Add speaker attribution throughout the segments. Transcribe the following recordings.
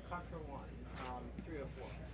Speaker 1: Contra 1, 304.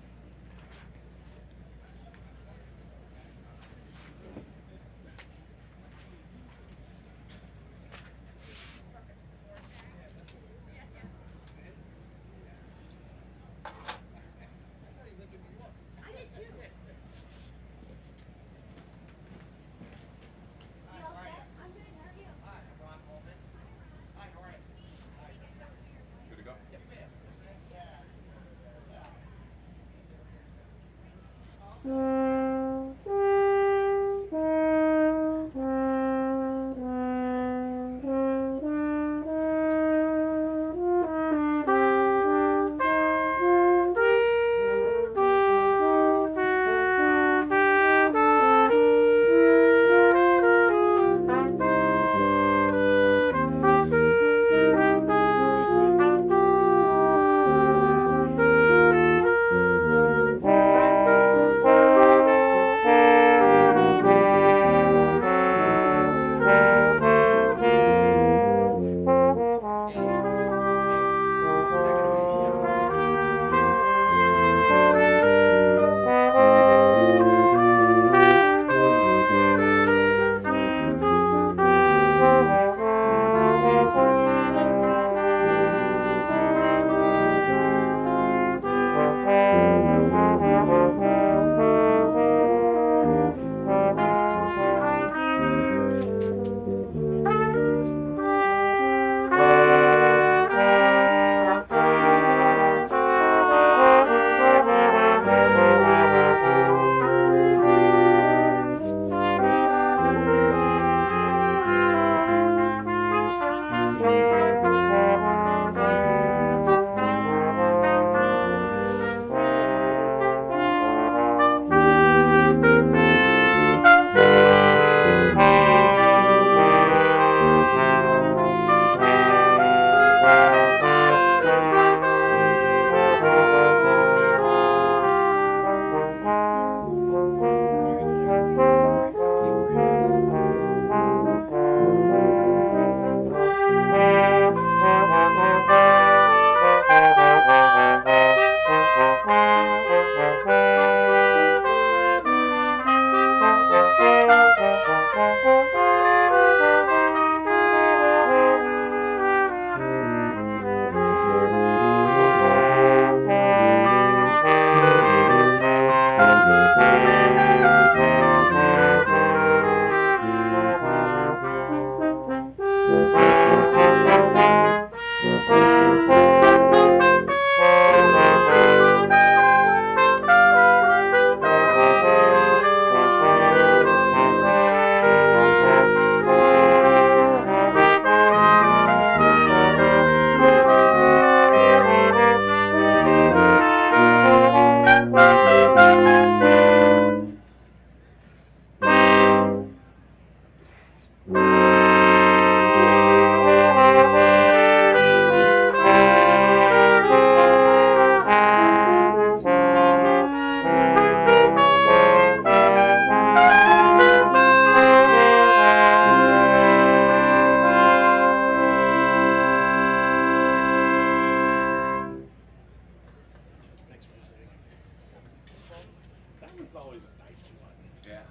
Speaker 2: It's always a dicey one.
Speaker 3: Yeah.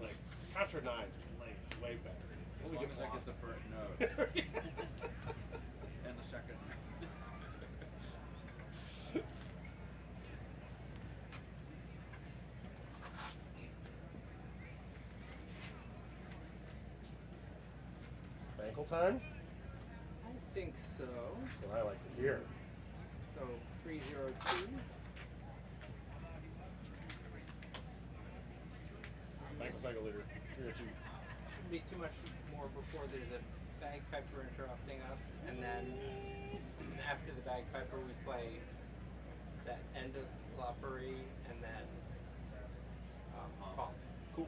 Speaker 2: Like, Contra 9 just lays way better.
Speaker 3: As long as that gets the first note. And the second.
Speaker 2: Ankle time?
Speaker 1: I think so.
Speaker 2: That's what I like to hear.
Speaker 1: So 302.
Speaker 2: Ankle cycle leader, 302.
Speaker 1: Shouldn't be too much more before there's a bagpiper interrupting us, and then after the bagpiper we play that end of La Paris and then Pump.
Speaker 2: Cool.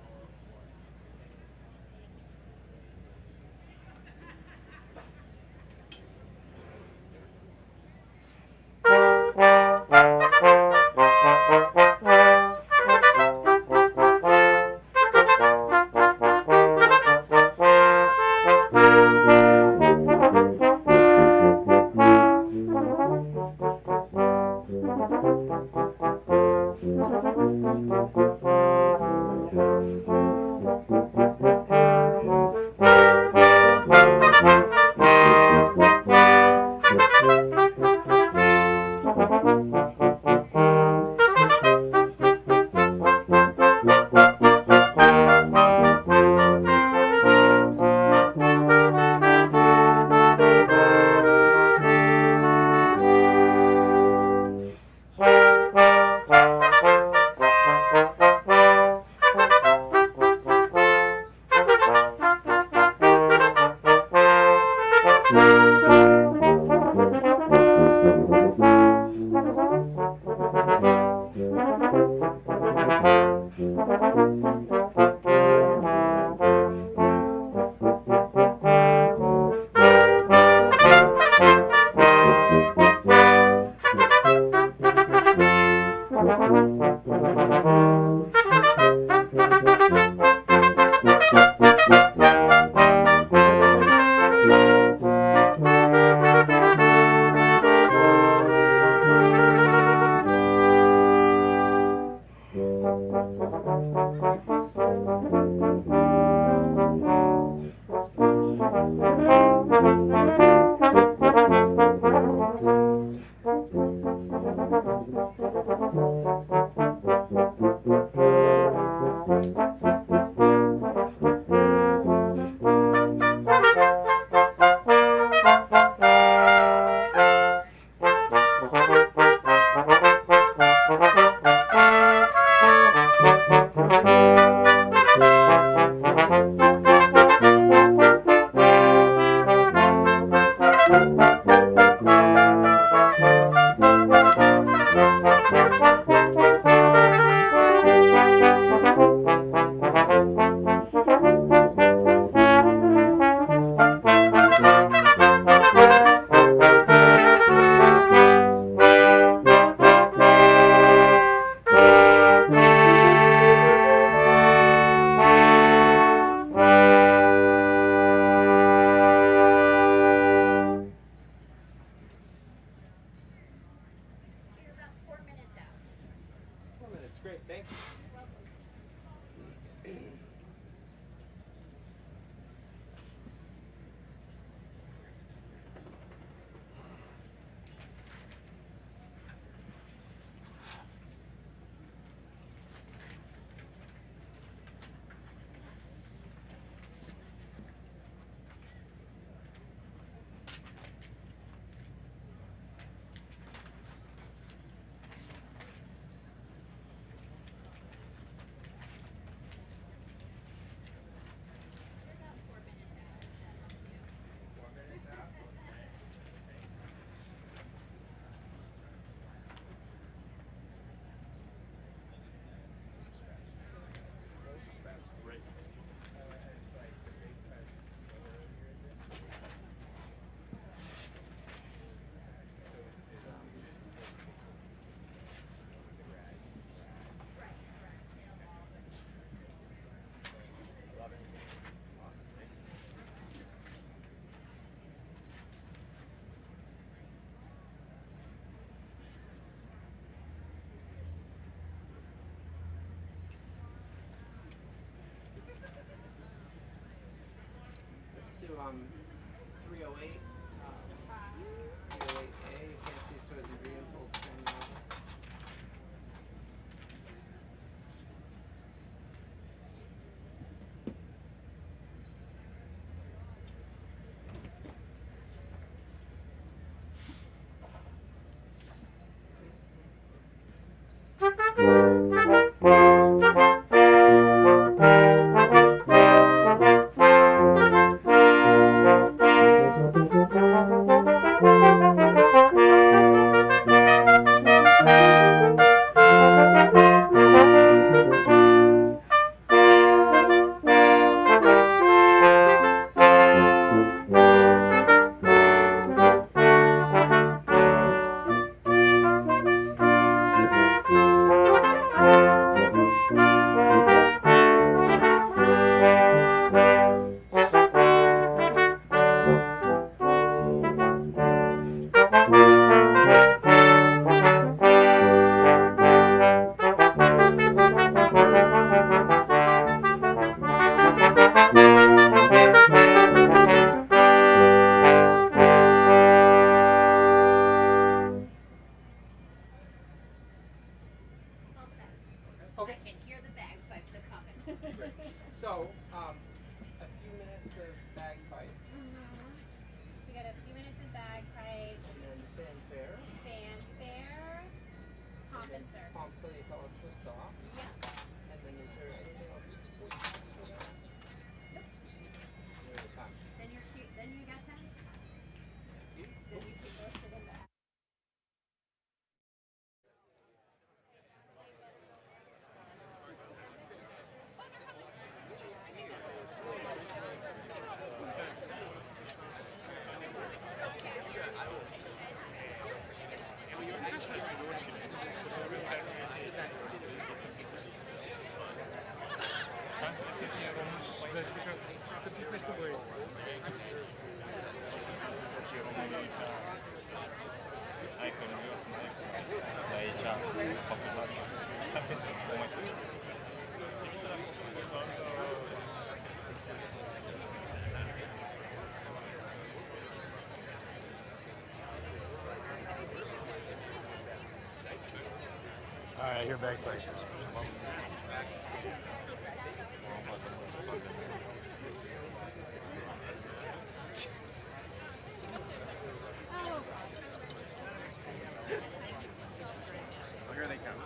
Speaker 1: 308, 308A, fancy stores ingredients, old Spanish novel. Okay.
Speaker 4: I can hear the bagpipes are coming.
Speaker 1: So, a few minutes of bagpipe.
Speaker 4: We got a few minutes of bagpipes.
Speaker 1: And then fanfare.
Speaker 4: Fanfare. Pomp and circus.
Speaker 1: Pomp till you tell us to stop.
Speaker 4: Yeah.
Speaker 1: And then is there anything else?
Speaker 4: Nope.
Speaker 1: There's the time.
Speaker 4: Then you're cute. Then you got time. Then you keep listening back.
Speaker 2: All right, I hear bagpipes.
Speaker 3: Here they come.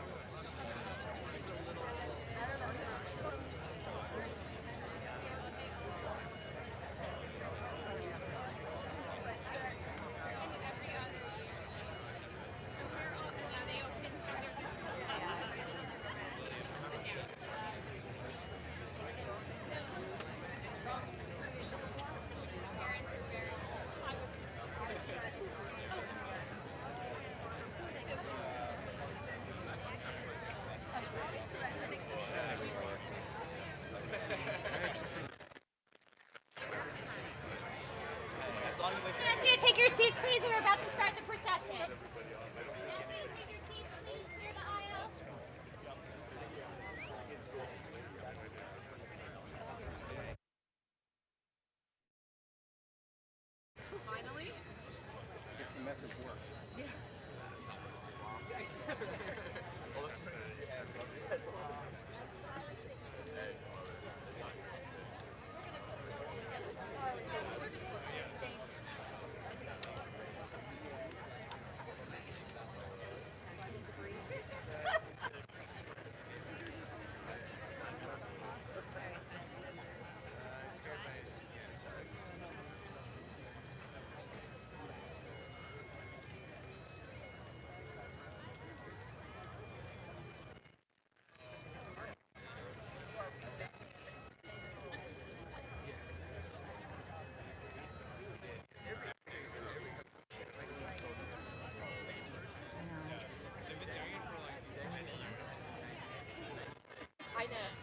Speaker 5: Guys, here, take your seats, please. We're about to start the procession. Guys, here, take your seats, please. Clear the aisle.
Speaker 4: Finally.
Speaker 3: If the message works.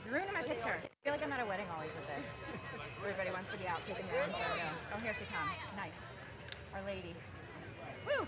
Speaker 6: You're ruining my picture. I feel like I'm at a wedding always with this. Everybody wants to be out taking their own photo. Oh, here she comes. Nice. Our lady. Woo!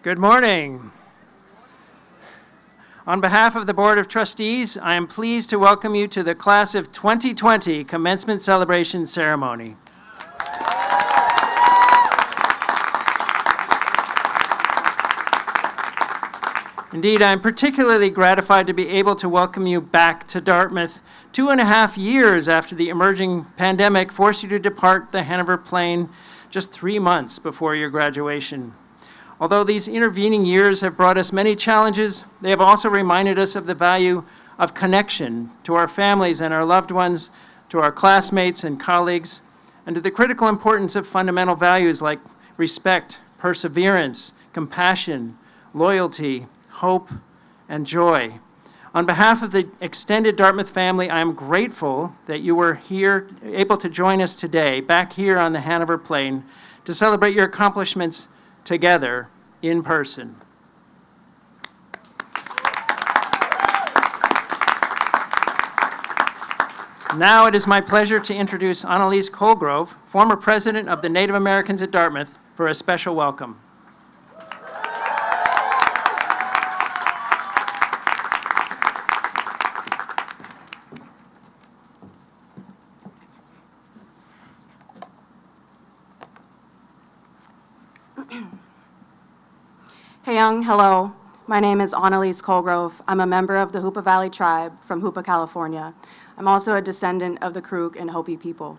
Speaker 1: Good morning. On behalf of the Board of Trustees, I am pleased to welcome you to the Class of 2020 Commencement Celebration Ceremony. Indeed, I'm particularly gratified to be able to welcome you back to Dartmouth 2.5 years after the emerging pandemic forced you to depart the Hanover Plain just 3 months before your graduation. Although these intervening years have brought us many challenges, they have also reminded us of the value of connection to our families and our loved ones, to our classmates and colleagues, and to the critical importance of fundamental values like respect, perseverance, compassion, loyalty, hope, and joy. On behalf of the extended Dartmouth family, I am grateful that you were here, able to join us today, back here on the Hanover Plain, to celebrate your accomplishments together in person. Now it is my pleasure to introduce Annalise Colgrove, former president of the Native Americans at Dartmouth, for a special welcome.
Speaker 7: Hey Young, hello. My name is Annalise Colgrove. I'm a member of the Hoopa Valley Tribe from Hoopa, California. I'm also a descendant of the Karuk and Hopi people.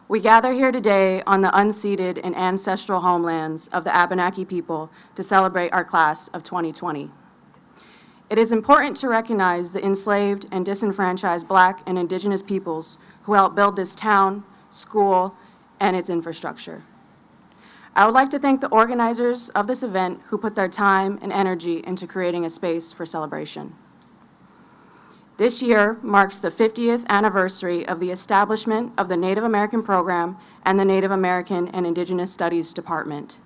Speaker 7: We gather here today on the unceded and ancestral homelands of the Abenaki people to celebrate our class of 2020. It is important to recognize the enslaved and disenfranchised Black and Indigenous peoples who helped build this town, school, and its infrastructure. I would like to thank the organizers of this event who put their time and energy into creating a space for celebration. This year marks the 50th anniversary of the establishment of the Native American Program and the Native American and Indigenous Studies Department.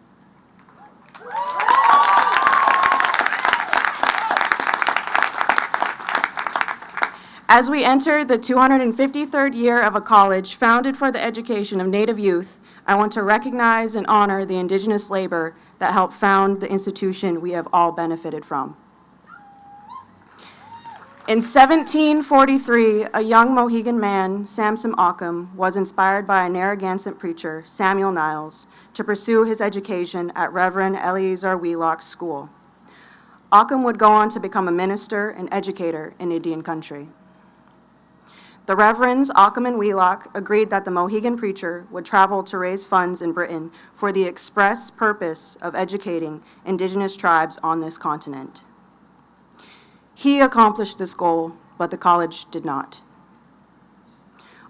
Speaker 7: As we enter the 253rd year of a college founded for the education of Native youth, I want to recognize and honor the Indigenous labor that helped found the institution we have all benefited from. In 1743, a young Mohegan man, Samson Occam, was inspired by a Narragansett preacher, Samuel Niles, to pursue his education at Reverend Eleazar Wheelock's school. Occam would go on to become a minister and educator in Indian country. The Reverends Occam and Wheelock agreed that the Mohegan preacher would travel to raise funds in Britain for the express purpose of educating Indigenous tribes on this continent. He accomplished this goal, but the college did not.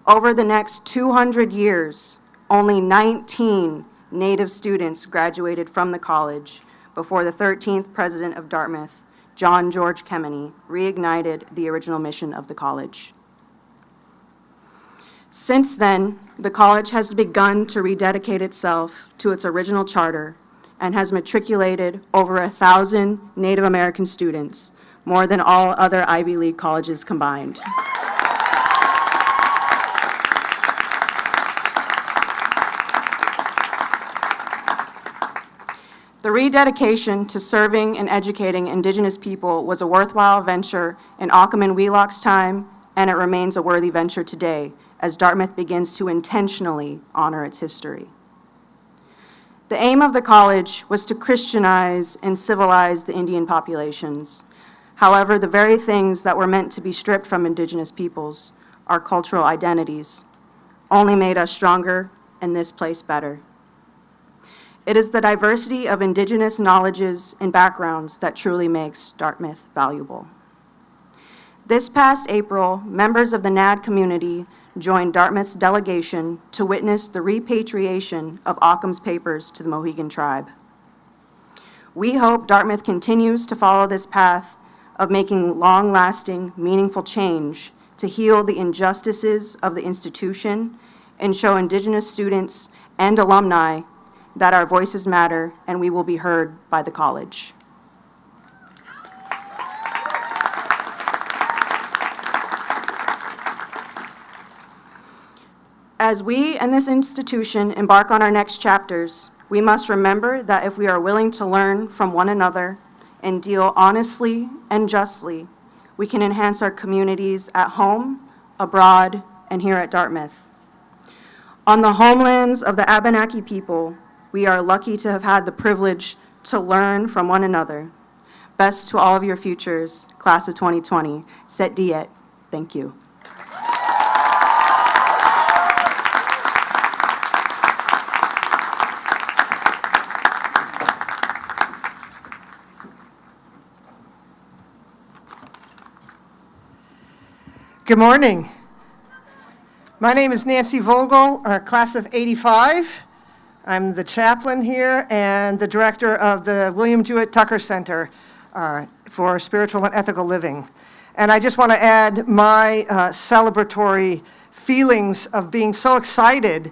Speaker 7: Over the next 200 years, only 19 Native students graduated from the college before the 13th president of Dartmouth, John George Kemeny, reignited the original mission of the college. Since then, the college has begun to rededicate itself to its original charter and has matriculated over 1,000 Native American students, more than all other Ivy League colleges combined. The rededication to serving and educating Indigenous people was a worthwhile venture in Occam and Wheelock's time, and it remains a worthy venture today, as Dartmouth begins to intentionally honor its history. The aim of the college was to Christianize and civilize the Indian populations. However, the very things that were meant to be stripped from Indigenous peoples, our cultural identities, only made us stronger and this place better. It is the diversity of Indigenous knowledges and backgrounds that truly makes Dartmouth valuable. This past April, members of the NAD community joined Dartmouth's delegation to witness the repatriation of Occam's papers to the Mohegan tribe. We hope Dartmouth continues to follow this path of making long-lasting, meaningful change to heal the injustices of the institution and show Indigenous students and alumni that our voices matter and we will be heard by the college. As we and this institution embark on our next chapters, We must remember that if we are willing to learn from one another and deal honestly and justly, we can enhance our communities at home, abroad, and here at Dartmouth. On the homelands of the Abenaki people, we are lucky to have had the privilege to learn from one another. Best to all of your futures, class of 2020. Set diet. Thank you.
Speaker 8: Good morning. My name is Nancy Vogel, class of '85. I'm the chaplain here and the director of the William Jewett Tucker Center for Spiritual and Ethical Living. And I just want to add my celebratory feelings of being so excited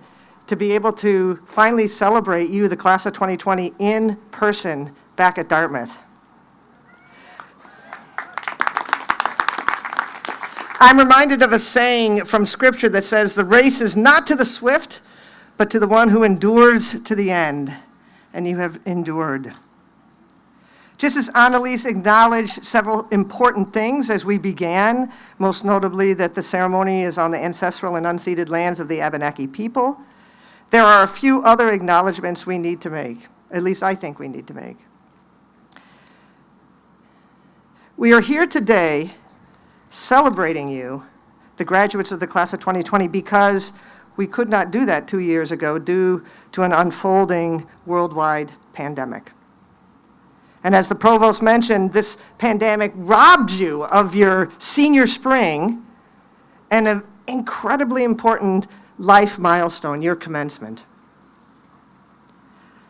Speaker 8: to be able to finally celebrate you, the class of 2020, in person back at Dartmouth. I'm reminded of a saying from Scripture that says, "The race is not to the swift, but to the one who endures to the end." And you have endured. Just as Annalise acknowledged several important things as we began, most notably that the ceremony is on the ancestral and unceded lands of the Abenaki people, there are a few other acknowledgments we need to make, at least I think we need to make. We are here today celebrating you, the graduates of the class of 2020, because we could not do that 2 years ago due to an unfolding worldwide pandemic. And as the provost mentioned, this pandemic robbed you of your senior spring and an incredibly important life milestone, your commencement.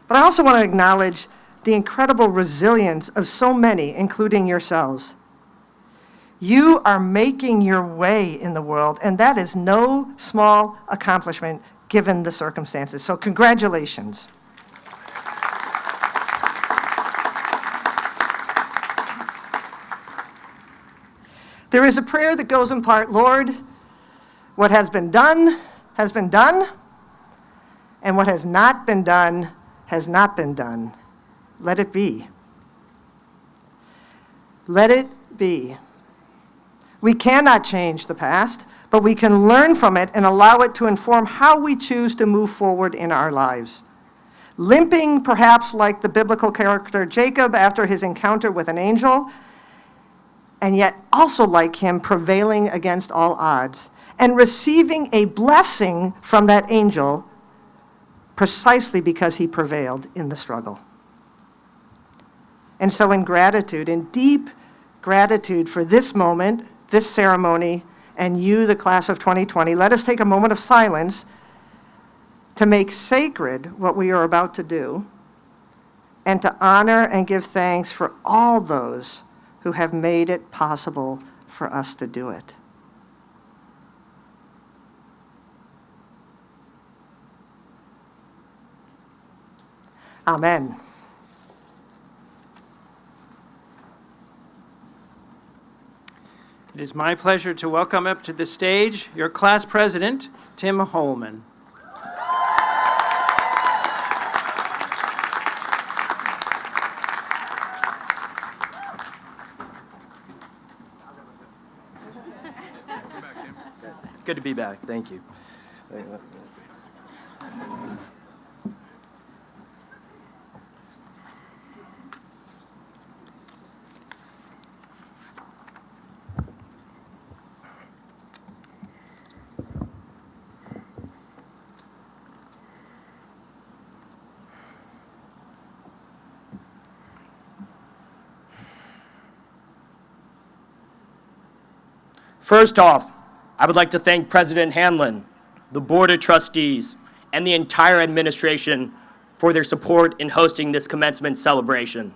Speaker 8: But I also want to acknowledge the incredible resilience of so many, including yourselves. You are making your way in the world, and that is no small accomplishment given the circumstances. So congratulations. There is a prayer that goes in part, Lord, what has been done, and what has not been done has not been done. Let it be. Let it be. We cannot change the past, but we can learn from it and allow it to inform how we choose to move forward in our lives. Limping perhaps like the biblical character Jacob after his encounter with an angel, and yet also like him prevailing against all odds and receiving a blessing from that angel precisely because he prevailed in the struggle. And so in gratitude, in deep gratitude for this moment, this ceremony, and you, the class of 2020, let us take a moment of silence to make sacred what we are about to do and to honor and give thanks for all those who have made it possible for us to do it. Amen.
Speaker 1: It is my pleasure to welcome up to the stage your class president, Tim Holman.
Speaker 9: Good to be back. Thank you. First off, I would like to thank President Hanlon, the Board of Trustees, and the entire administration for their support in hosting this commencement celebration.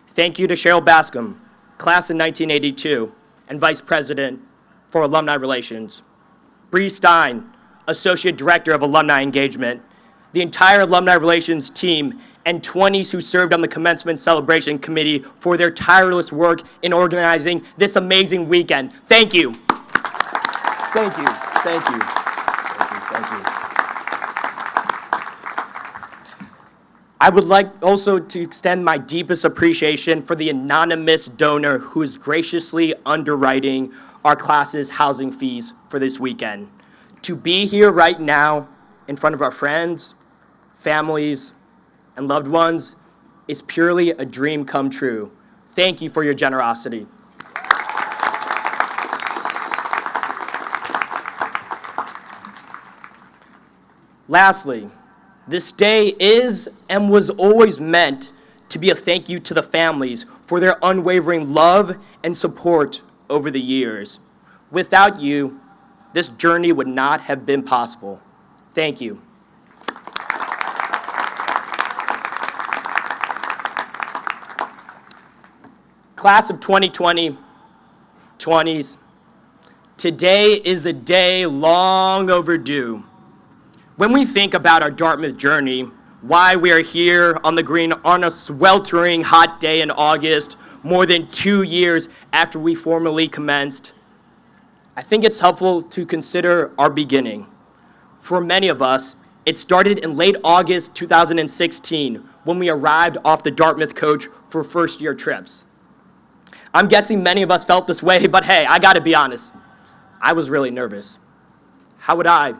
Speaker 9: Thank you to Cheryl Bascom, class of 1982, and Vice President for Alumni Relations. Bree Stein, Associate Director of Alumni Engagement, the entire Alumni Relations team, and 20s who served on the Commencement Celebration Committee for their tireless work in organizing this amazing weekend. Thank you. Thank you. Thank you. Thank you. Thank you. I would like also to extend my deepest appreciation for the anonymous donor who is graciously underwriting our class's housing fees for this weekend. To be here right now in front of our friends, families, and loved ones is purely a dream come true. Thank you for your generosity. Lastly, this day is and was always meant to be a thank you to the families for their unwavering love and support over the years. Without you, this journey would not have been possible. Thank you. Class of 2020, 20s, today is a day long overdue. When we think about our Dartmouth journey, why we are here on the green on a sweltering hot day in August, more than 2 years after we formally commenced, I think it's helpful to consider our beginning. For many of us, it started in late August 2016 when we arrived off the Dartmouth coach for first-year trips. I'm guessing many of us felt this way, but hey, I gotta be honest, I was really nervous. How would I,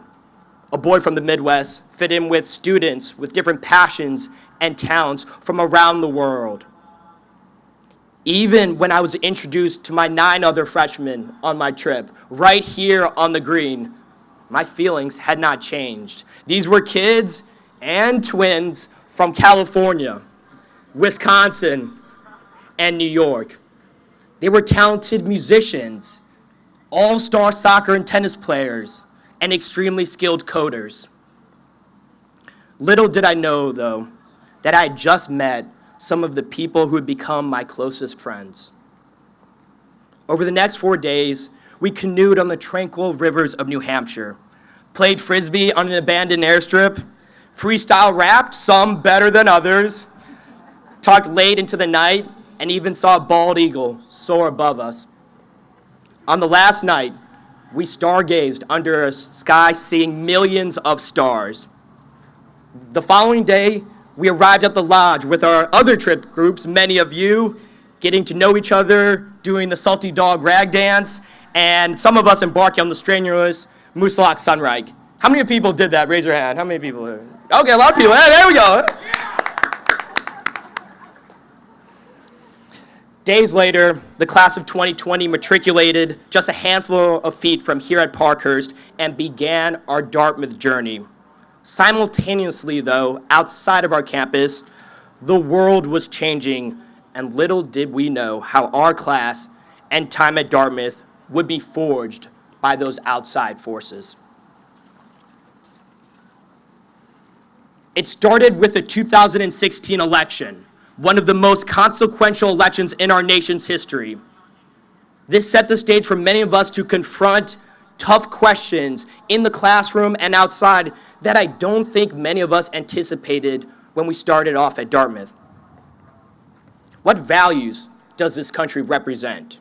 Speaker 9: a boy from the Midwest, fit in with students with different passions and talents from around the world? Even when I was introduced to my 9 other freshmen on my trip, right here on the green, my feelings had not changed. These were kids and twins from California, Wisconsin, and New York. They were talented musicians, all-star soccer and tennis players, and extremely skilled coders. Little did I know, though, that I had just met some of the people who would become my closest friends. Over the next 4 days, we canoed on the tranquil rivers of New Hampshire, played frisbee on an abandoned airstrip, freestyle rapped, some better than others, talked late into the night, and even saw a bald eagle soar above us. On the last night, we stargazed under a sky seeing millions of stars. The following day, we arrived at the lodge with our other trip groups, many of you, getting to know each other, doing the salty dog rag dance, and some of us embarking on the strenuous Mooselock Sunrike. How many people did that? Raise your hand. How many people? Okay, a lot of people. Hey, there we go. Days later, the class of 2020 matriculated just a handful of feet from here at Parkhurst and began our Dartmouth journey. Simultaneously, though, outside of our campus, the world was changing, and little did we know how our class and time at Dartmouth would be forged by those outside forces. It started with the 2016 election, one of the most consequential elections in our nation's history. This set the stage for many of us to confront tough questions in the classroom and outside that I don't think many of us anticipated when we started off at Dartmouth. What values does this country represent?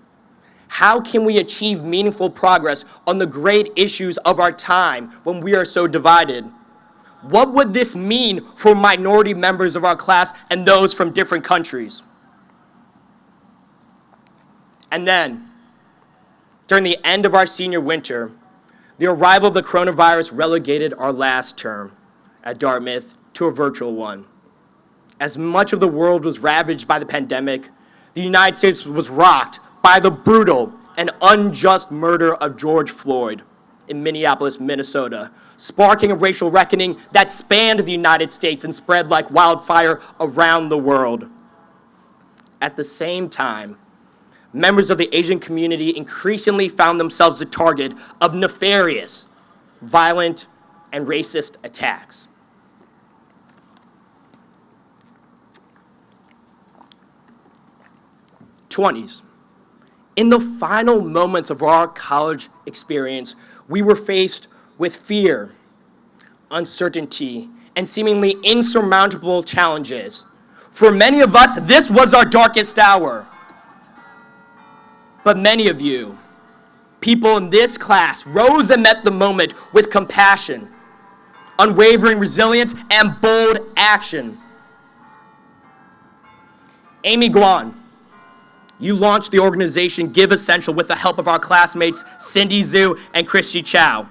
Speaker 9: How can we achieve meaningful progress on the great issues of our time when we are so divided? What would this mean for minority members of our class and those from different countries? And then, during the end of our senior winter, the arrival of the coronavirus relegated our last term at Dartmouth to a virtual one. As much of the world was ravaged by the pandemic, the United States was rocked by the brutal and unjust murder of George Floyd in Minneapolis, Minnesota, sparking a racial reckoning that spanned the United States and spread like wildfire around the world. At the same time, members of the Asian community increasingly found themselves the target of nefarious, violent, and racist attacks. '20s. In the final moments of our college experience, we were faced with fear, uncertainty, and seemingly insurmountable challenges. For many of us, this was our darkest hour. But many of you, people in this class, rose and met the moment with compassion, unwavering resilience, and bold action. Amy Guan, you launched the organization Give Essential with the help of our classmates Cindy Zhu and Christy Chow.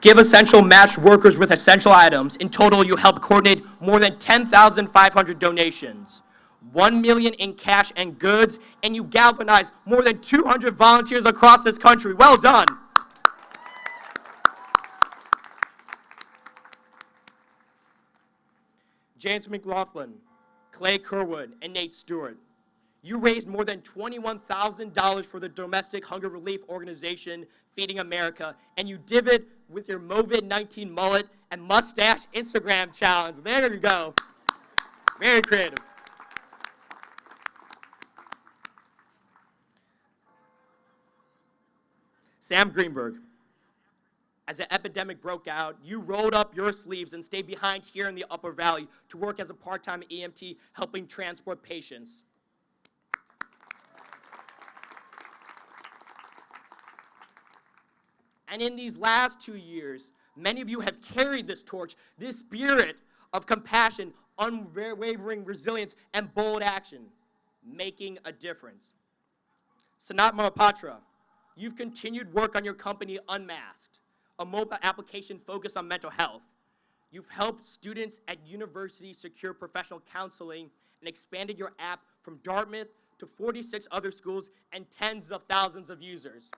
Speaker 9: Give Essential matched workers with essential items. In total, you helped coordinate more than 10,500 donations, 1 million in cash and goods, and you galvanized more than 200 volunteers across this country. Well done. James McLaughlin, Clay Kerwood, and Nate Stewart. You raised more than $21,000 for the domestic hunger relief organization Feeding America, and you did it with your COVID-19 mullet and mustache Instagram challenge. There you go. Very creative. Sam Greenberg. As the epidemic broke out, you rolled up your sleeves and stayed behind here in the Upper Valley to work as a part-time EMT helping transport patients. And in these last 2 years, many of you have carried this torch, this spirit of compassion, unwavering resilience, and bold action, making a difference. Sanat Mohapatra, you've continued work on your company Unmasked, a mobile application focused on mental health. You've helped students at universities secure professional counseling and expanded your app from Dartmouth to 46 other schools and tens of thousands of users.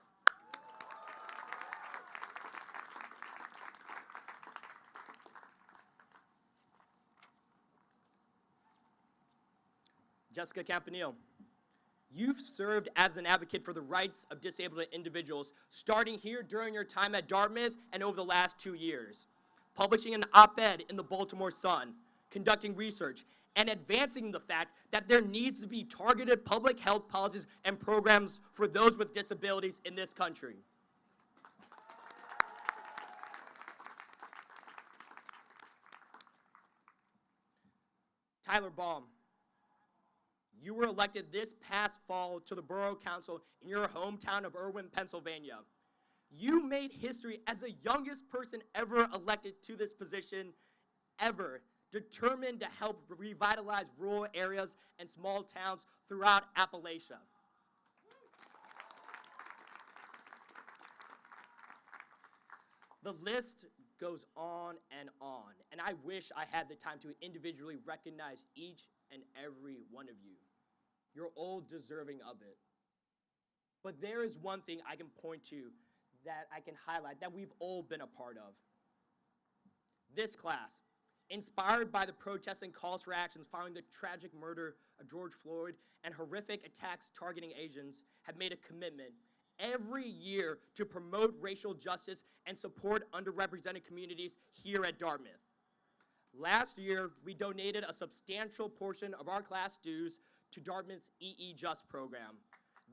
Speaker 9: Jessica Campanile, you've served as an advocate for the rights of disabled individuals, starting here during your time at Dartmouth and over the last 2 years, publishing an op-ed in the Baltimore Sun, conducting research, and advancing the fact that there needs to be targeted public health policies and programs for those with disabilities in this country. Tyler Baum, you were elected this past fall to the Borough Council in your hometown of Irwin, Pennsylvania. You made history as the youngest person ever elected to this position ever, determined to help revitalize rural areas and small towns throughout Appalachia. The list goes on, and I wish I had the time to individually recognize each and every one of you. You're all deserving of it. But there is one thing I can point to that I can highlight that we've all been a part of. This class, inspired by the protests and calls for actions following the tragic murder of George Floyd and horrific attacks targeting Asians, have made a commitment every year to promote racial justice and support underrepresented communities here at Dartmouth. Last year, we donated a substantial portion of our class dues to Dartmouth's EE Just program.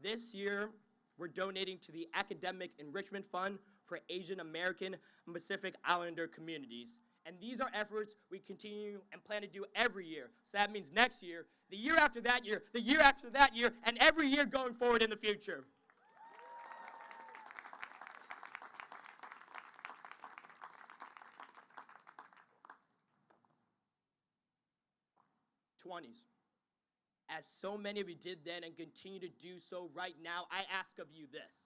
Speaker 9: This year, we're donating to the Academic Enrichment Fund for Asian American and Pacific Islander communities. And these are efforts we continue and plan to do every year. So that means next year, the year after that year, the year after that year, and every year going forward in the future. '20s. As so many of you did then and continue to do so right now, I ask of you this.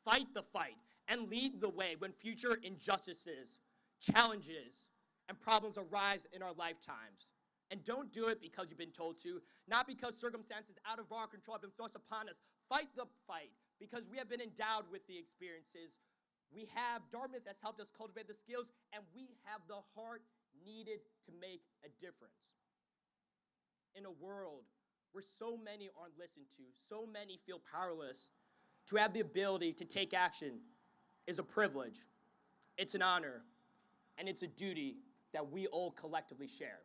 Speaker 9: Fight the fight and lead the way when future injustices, challenges, and problems arise in our lifetimes. And don't do it because you've been told to, not because circumstances out of our control have been thrust upon us. Fight the fight because we have been endowed with the experiences. We have Dartmouth that's helped us cultivate the skills, and we have the heart needed to make a difference. In a world where so many aren't listened to, so many feel powerless, to have the ability to take action is a privilege, it's an honor, and it's a duty that we all collectively share.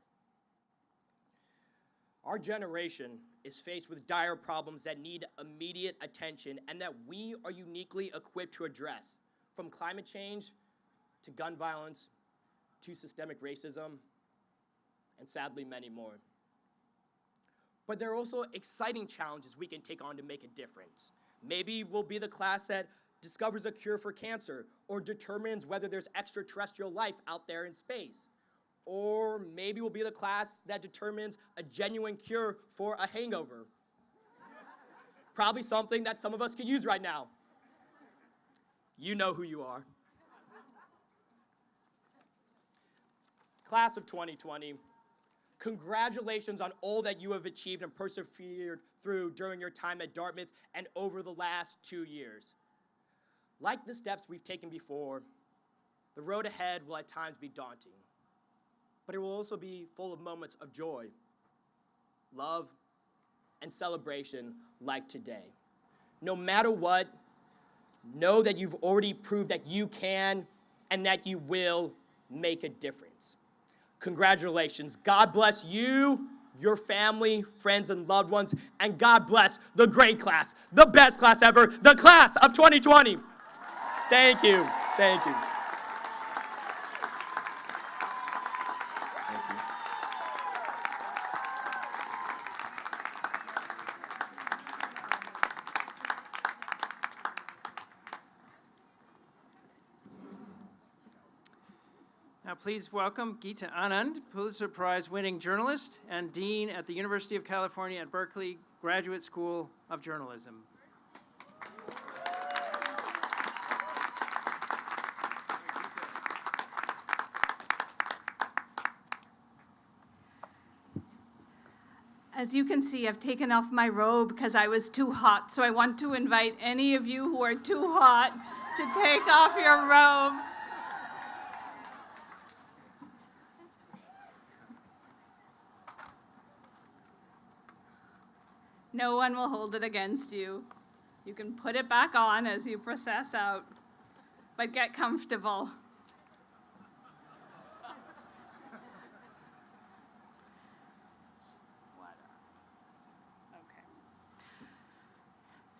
Speaker 9: Our generation is faced with dire problems that need immediate attention and that we are uniquely equipped to address, from climate change to gun violence to systemic racism, and sadly many more. But there are also exciting challenges we can take on to make a difference. Maybe we'll be the class that discovers a cure for cancer or determines whether there's extraterrestrial life out there in space. Or maybe we'll be the class that determines a genuine cure for a hangover. Probably something that some of us could use right now. You know who you are. Class of 2020, congratulations on all that you have achieved and persevered through during your time at Dartmouth and over the last 2 years. Like the steps we've taken before, the road ahead will at times be daunting, but it will also be full of moments of joy, love, and celebration like today. No matter what, know that you've already proved that you can and that you will make a difference. Congratulations. God bless you, your family, friends, and loved ones, and God bless the great class, the best class ever, the class of 2020. Thank you. Thank you.
Speaker 10: Now please welcome Geeta Anand, Pulitzer Prize winning journalist and Dean at the University of California at Berkeley Graduate School of Journalism.
Speaker 11: As you can see, I've taken off my robe because I was too hot, so I want to invite any of you who are too hot to take off your robe. No one will hold it against you. You can put it back on as you process out, but get comfortable.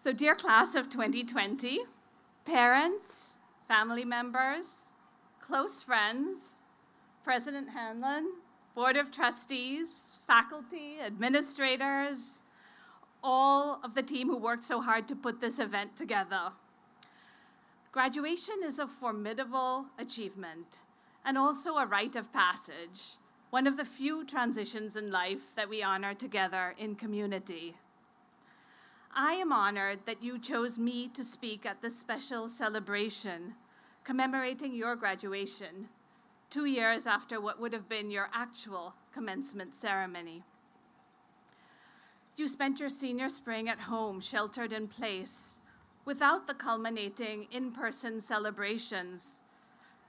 Speaker 11: So dear class of 2020, parents, family members, close friends, President Hanlon, Board of Trustees, faculty, administrators, all of the team who worked so hard to put this event together. Graduation is a formidable achievement and also a rite of passage, one of the few transitions in life that we honor together in community. I am honored that you chose me to speak at this special celebration commemorating your graduation 2 years after what would have been your actual commencement ceremony. You spent your senior spring at home, sheltered in place, without the culminating in-person celebrations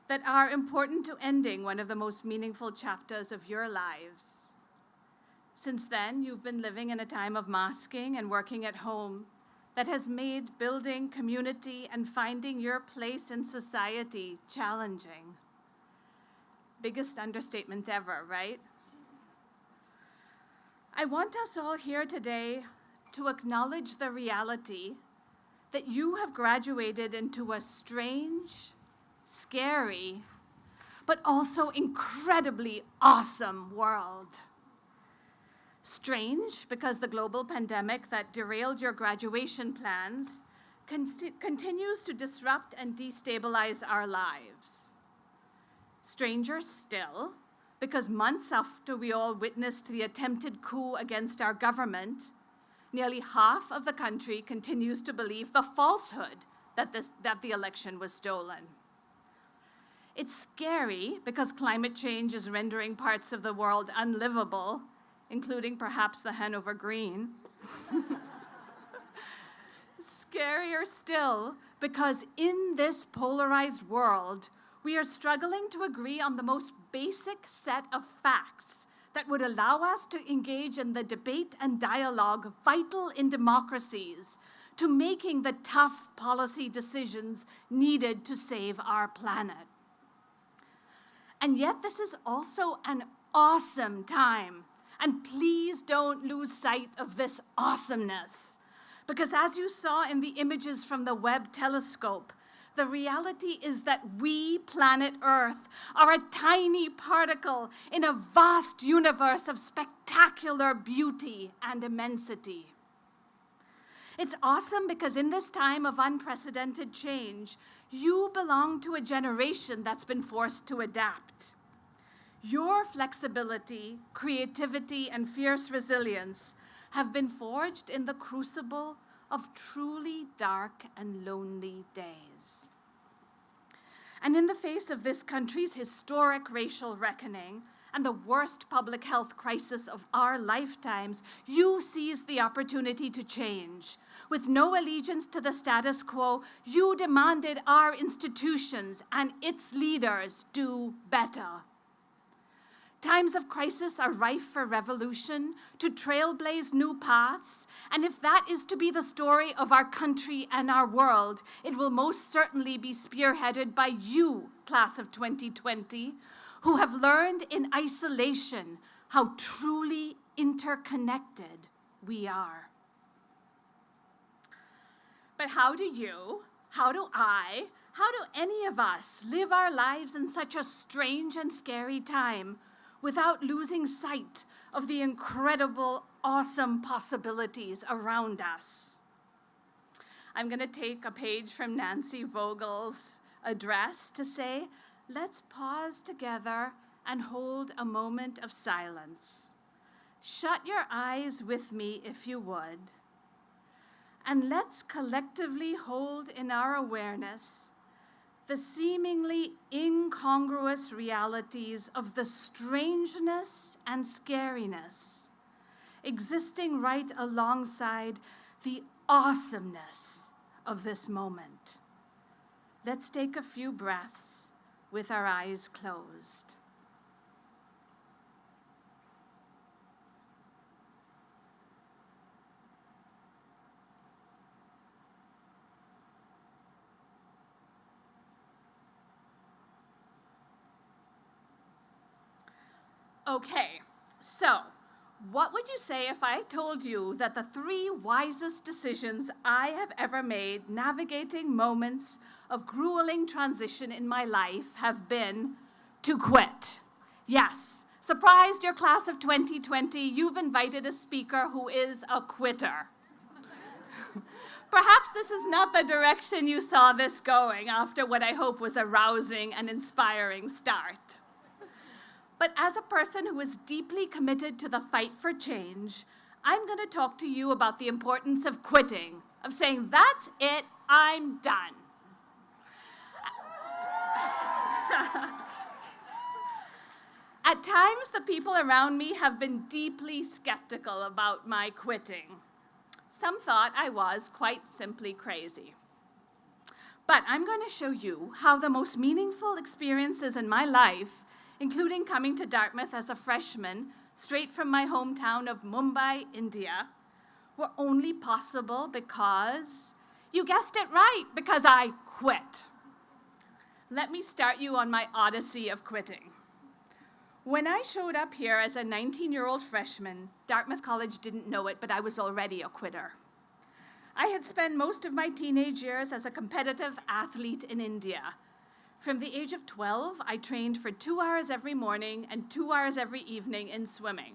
Speaker 11: that are important to ending one of the most meaningful chapters of your lives. Since then, you've been living in a time of masking and working at home that has made building community and finding your place in society challenging. Biggest understatement ever, right? I want us all here today to acknowledge the reality that you have graduated into a strange, scary, but also incredibly awesome world. Strange because the global pandemic that derailed your graduation plans continues to disrupt and destabilize our lives. Stranger still, because months after we all witnessed the attempted coup against our government, nearly half of the country continues to believe the falsehood that the election was stolen. It's scary because climate change is rendering parts of the world unlivable, including perhaps the Hanover Green. Scarier still because in this polarized world, we are struggling to agree on the most basic set of facts that would allow us to engage in the debate and dialogue vital in democracies to making the tough policy decisions needed to save our planet. And yet this is also an awesome time. And please don't lose sight of this awesomeness. Because as you saw in the images from the Webb telescope, the reality is that we, planet Earth, are a tiny particle in a vast universe of spectacular beauty and immensity. It's awesome because in this time of unprecedented change, you belong to a generation that's been forced to adapt. Your flexibility, creativity, and fierce resilience have been forged in the crucible of truly dark and lonely days. And in the face of this country's historic racial reckoning and the worst public health crisis of our lifetimes, you seized the opportunity to change. With no allegiance to the status quo, you demanded our institutions and its leaders do better. Times of crisis are rife for revolution, to trailblaze new paths, and if that is to be the story of our country and our world, it will most certainly be spearheaded by you, class of 2020, who have learned in isolation how truly interconnected we are. But how do you, how do I, how do any of us live our lives in such a strange and scary time without losing sight of the incredible, awesome possibilities around us? I'm going to take a page from Nancy Vogel's address to say, let's pause together and hold a moment of silence. Shut your eyes with me if you would, and let's collectively hold in our awareness the seemingly incongruous realities of the strangeness and scariness existing right alongside the awesomeness of this moment. Let's take a few breaths with our eyes closed. Okay, so what would you say if I told you that the 3 wisest decisions I have ever made navigating moments of grueling transition in my life have been to quit? Yes, surprised your class of 2020, you've invited a speaker who is a quitter. Perhaps this is not the direction you saw this going after what I hope was a rousing and inspiring start. But as a person who is deeply committed to the fight for change, I'm going to talk to you about the importance of quitting, of saying, that's it, I'm done. At times, the people around me have been deeply skeptical about my quitting. Some thought I was quite simply crazy. But I'm going to show you how the most meaningful experiences in my life, including coming to Dartmouth as a freshman, straight from my hometown of Mumbai, India, were only possible because, you guessed it right, because I quit. Let me start you on my odyssey of quitting. When I showed up here as a 19-year-old freshman, Dartmouth College didn't know it, but I was already a quitter. I had spent most of my teenage years as a competitive athlete in India. From the age of 12, I trained for 2 hours every morning and 2 hours every evening in swimming.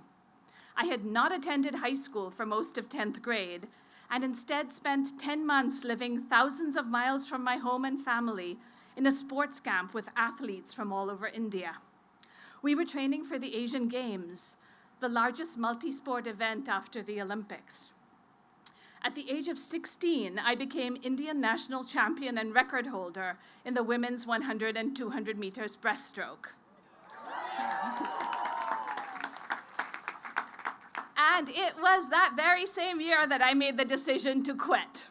Speaker 11: I had not attended high school for most of 10th grade, and instead spent 10 months living thousands of miles from my home and family in a sports camp with athletes from all over India. We were training for the Asian Games, the largest multi-sport event after the Olympics. At the age of 16, I became Indian national champion and record holder in the women's 100 and 200 meters breaststroke. And it was that very same year that I made the decision to quit.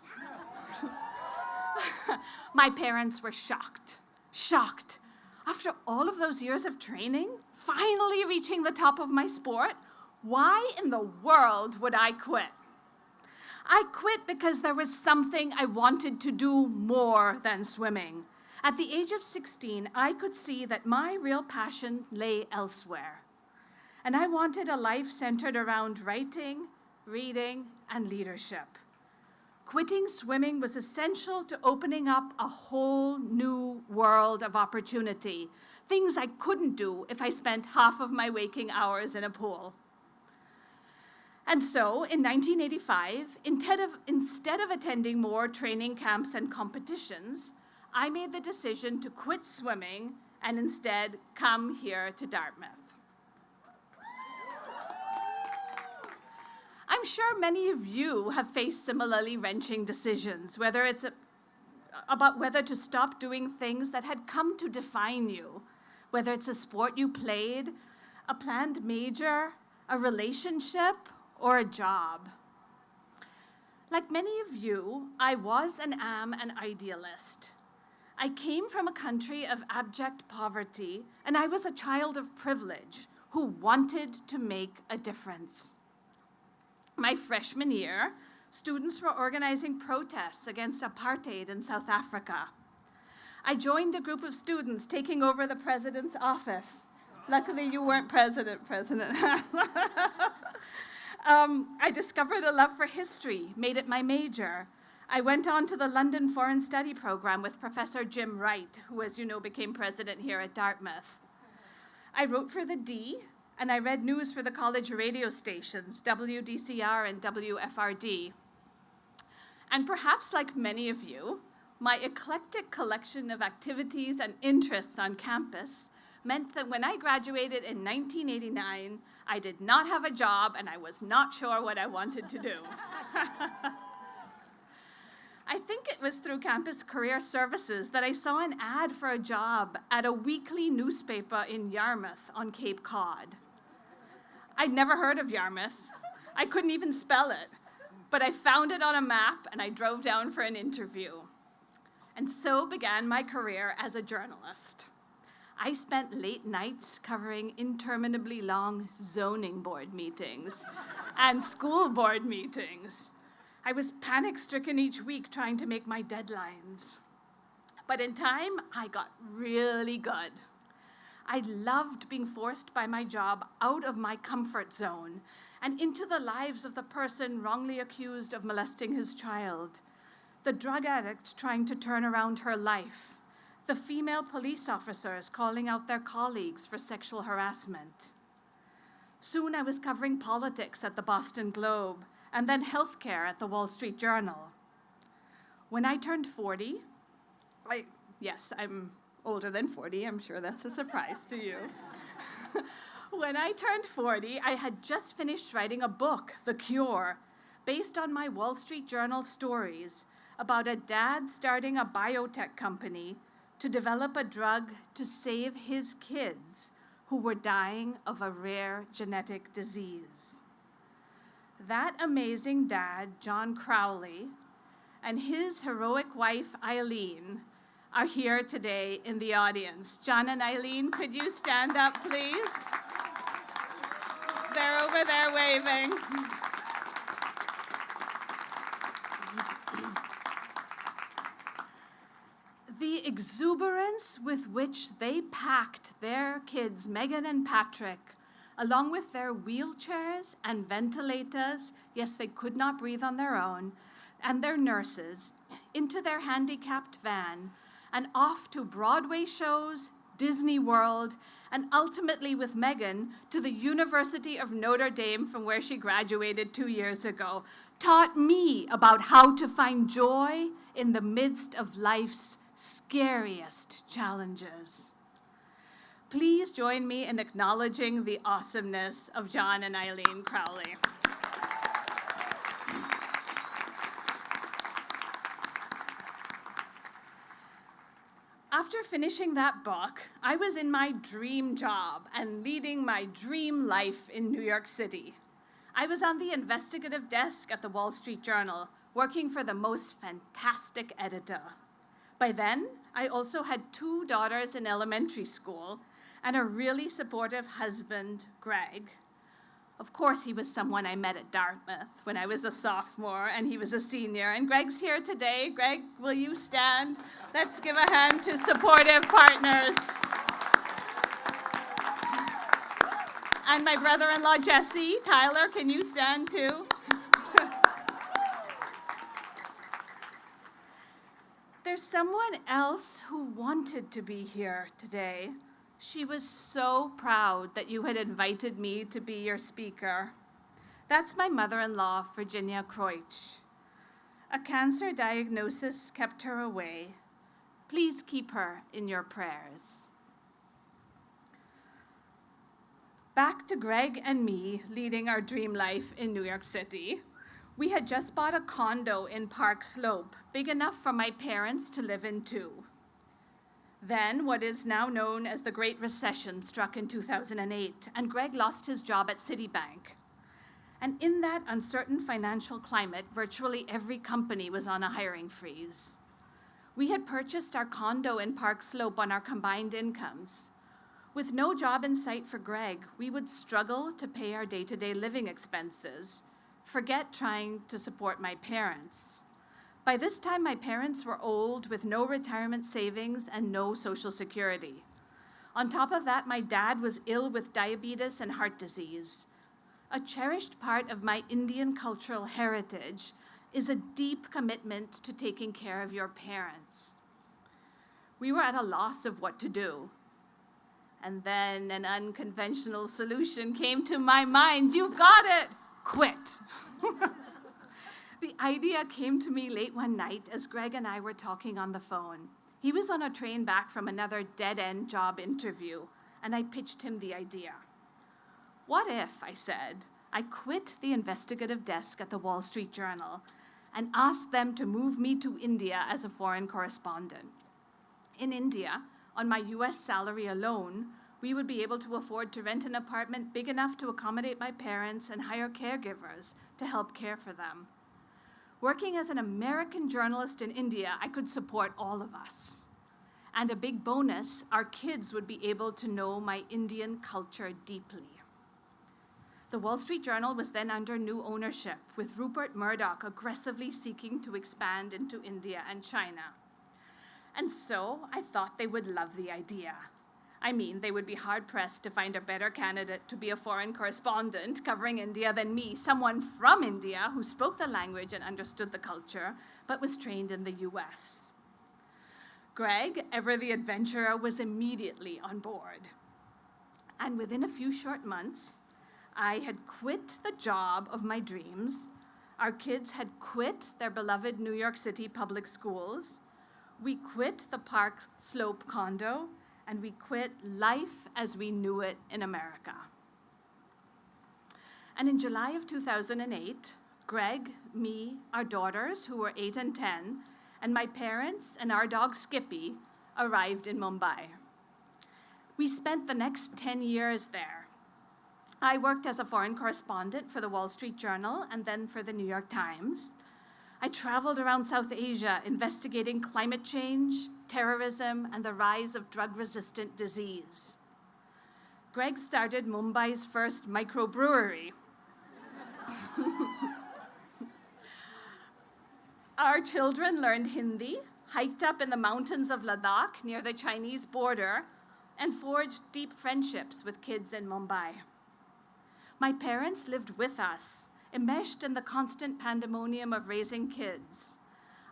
Speaker 11: My parents were shocked. After all of those years of training, finally reaching the top of my sport, why in the world would I quit? I quit because there was something I wanted to do more than swimming. At the age of 16, I could see that my real passion lay elsewhere. And I wanted a life centered around writing, reading, and leadership. Quitting swimming was essential to opening up a whole new world of opportunity, things I couldn't do if I spent half of my waking hours in a pool. And so, in 1985, instead of attending more training camps and competitions, I made the decision to quit swimming and instead come here to Dartmouth. I'm sure many of you have faced similarly wrenching decisions, whether it's about whether to stop doing things that had come to define you, whether it's a sport you played, a planned major, a relationship, or a job. Like many of you, I was and am an idealist. I came from a country of abject poverty, and I was a child of privilege who wanted to make a difference. My freshman year, students were organizing protests against apartheid in South Africa. I joined a group of students taking over the president's office. Luckily, you weren't President. I discovered a love for history, made it my major. I went on to the London Foreign Study program with Professor Jim Wright, who, as you know, became president here at Dartmouth. I wrote for the D, and I read news for the college radio stations, WDCR and WFRD. And perhaps like many of you, my eclectic collection of activities and interests on campus meant that when I graduated in 1989, I did not have a job and I was not sure what I wanted to do. I think it was through Campus Career Services that I saw an ad for a job at a weekly newspaper in Yarmouth on Cape Cod. I'd never heard of Yarmouth. I couldn't even spell it, but I found it on a map and I drove down for an interview. And so began my career as a journalist. I spent late nights covering interminably long zoning board meetings and school board meetings. I was panic-stricken each week trying to make my deadlines. But in time, I got really good. I loved being forced by my job out of my comfort zone and into the lives of the person wrongly accused of molesting his child, the drug addict trying to turn around her life, the female police officers calling out their colleagues for sexual harassment. Soon I was covering politics at the Boston Globe and then healthcare at the Wall Street Journal. When I turned 40, yes, I'm older than 40, I'm sure that's a surprise to you. When I turned 40, I had just finished writing a book, The Cure, based on my Wall Street Journal stories about a dad starting a biotech company to develop a drug to save his kids who were dying of a rare genetic disease. That amazing dad, John Crowley, and his heroic wife, Eileen, are here today in the audience. John and Eileen, could you stand up, please? They're over there waving. The exuberance with which they packed their kids, Megan and Patrick, along with their wheelchairs and ventilators, yes, they could not breathe on their own, and their nurses, into their handicapped van, and off to Broadway shows, Disney World, and ultimately with Megan to the University of Notre Dame from where she graduated 2 years ago, taught me about how to find joy in the midst of life's scariest challenges. Please join me in acknowledging the awesomeness of John and Eileen Crowley. After finishing that book, I was in my dream job and leading my dream life in New York City. I was on the investigative desk at the Wall Street Journal, working for the most fantastic editor. By then, I also had 2 daughters in elementary school and a really supportive husband, Greg. Of course, he was someone I met at Dartmouth when I was a sophomore and he was a senior. And Greg's here today. Greg, will you stand? Let's give a hand to supportive partners. And my brother-in-law, Jesse. Tyler, can you stand too? There's someone else who wanted to be here today. She was so proud that you had invited me to be your speaker. That's my mother-in-law, Virginia Kreutsch. A cancer diagnosis kept her away, Please keep her in your prayers. Back to Greg and me leading our dream life in New York City. We had just bought a condo in Park Slope, big enough for my parents to live in too. Then, what is now known as the Great Recession struck in 2008, and Greg lost his job at Citibank. And in that uncertain financial climate, virtually every company was on a hiring freeze. We had purchased our condo in Park Slope on our combined incomes. With no job in sight for Greg, we would struggle to pay our day-to-day living expenses, forget trying to support my parents. By this time, my parents were old with no retirement savings and no Social Security. On top of that, my dad was ill with diabetes and heart disease. A cherished part of my Indian cultural heritage is a deep commitment to taking care of your parents. We were at a loss of what to do. And then an unconventional solution came to my mind. You've got it! Quit. The idea came to me late one night as Greg and I were talking on the phone. He was on a train back from another dead-end job interview, and I pitched him the idea. What if, I said, I quit the investigative desk at the Wall Street Journal and asked them to move me to India as a foreign correspondent? In India, on my US salary alone, we would be able to afford to rent an apartment big enough to accommodate my parents and hire caregivers to help care for them. Working as an American journalist in India, I could support all of us. And a big bonus, our kids would be able to know my Indian culture deeply. The Wall Street Journal was then under new ownership, with Rupert Murdoch aggressively seeking to expand into India and China. And so I thought they would love the idea. I mean, they would be hard-pressed to find a better candidate to be a foreign correspondent covering India than me, someone from India who spoke the language and understood the culture, but was trained in the US. Greg, ever the adventurer, was immediately on board. And within a few short months, I had quit the job of my dreams. Our kids had quit their beloved New York City public schools. We quit the Park Slope condo, and we quit life as we knew it in America. And in July of 2008, Greg, me, our daughters, who were 8 and 10, and my parents and our dog Skippy arrived in Mumbai. We spent the next 10 years there. I worked as a foreign correspondent for the Wall Street Journal and then for the New York Times. I traveled around South Asia investigating climate change, terrorism, and the rise of drug-resistant disease. Greg started Mumbai's first microbrewery. Our children learned Hindi, hiked up in the mountains of Ladakh near the Chinese border, and forged deep friendships with kids in Mumbai. My parents lived with us, enmeshed in the constant pandemonium of raising kids.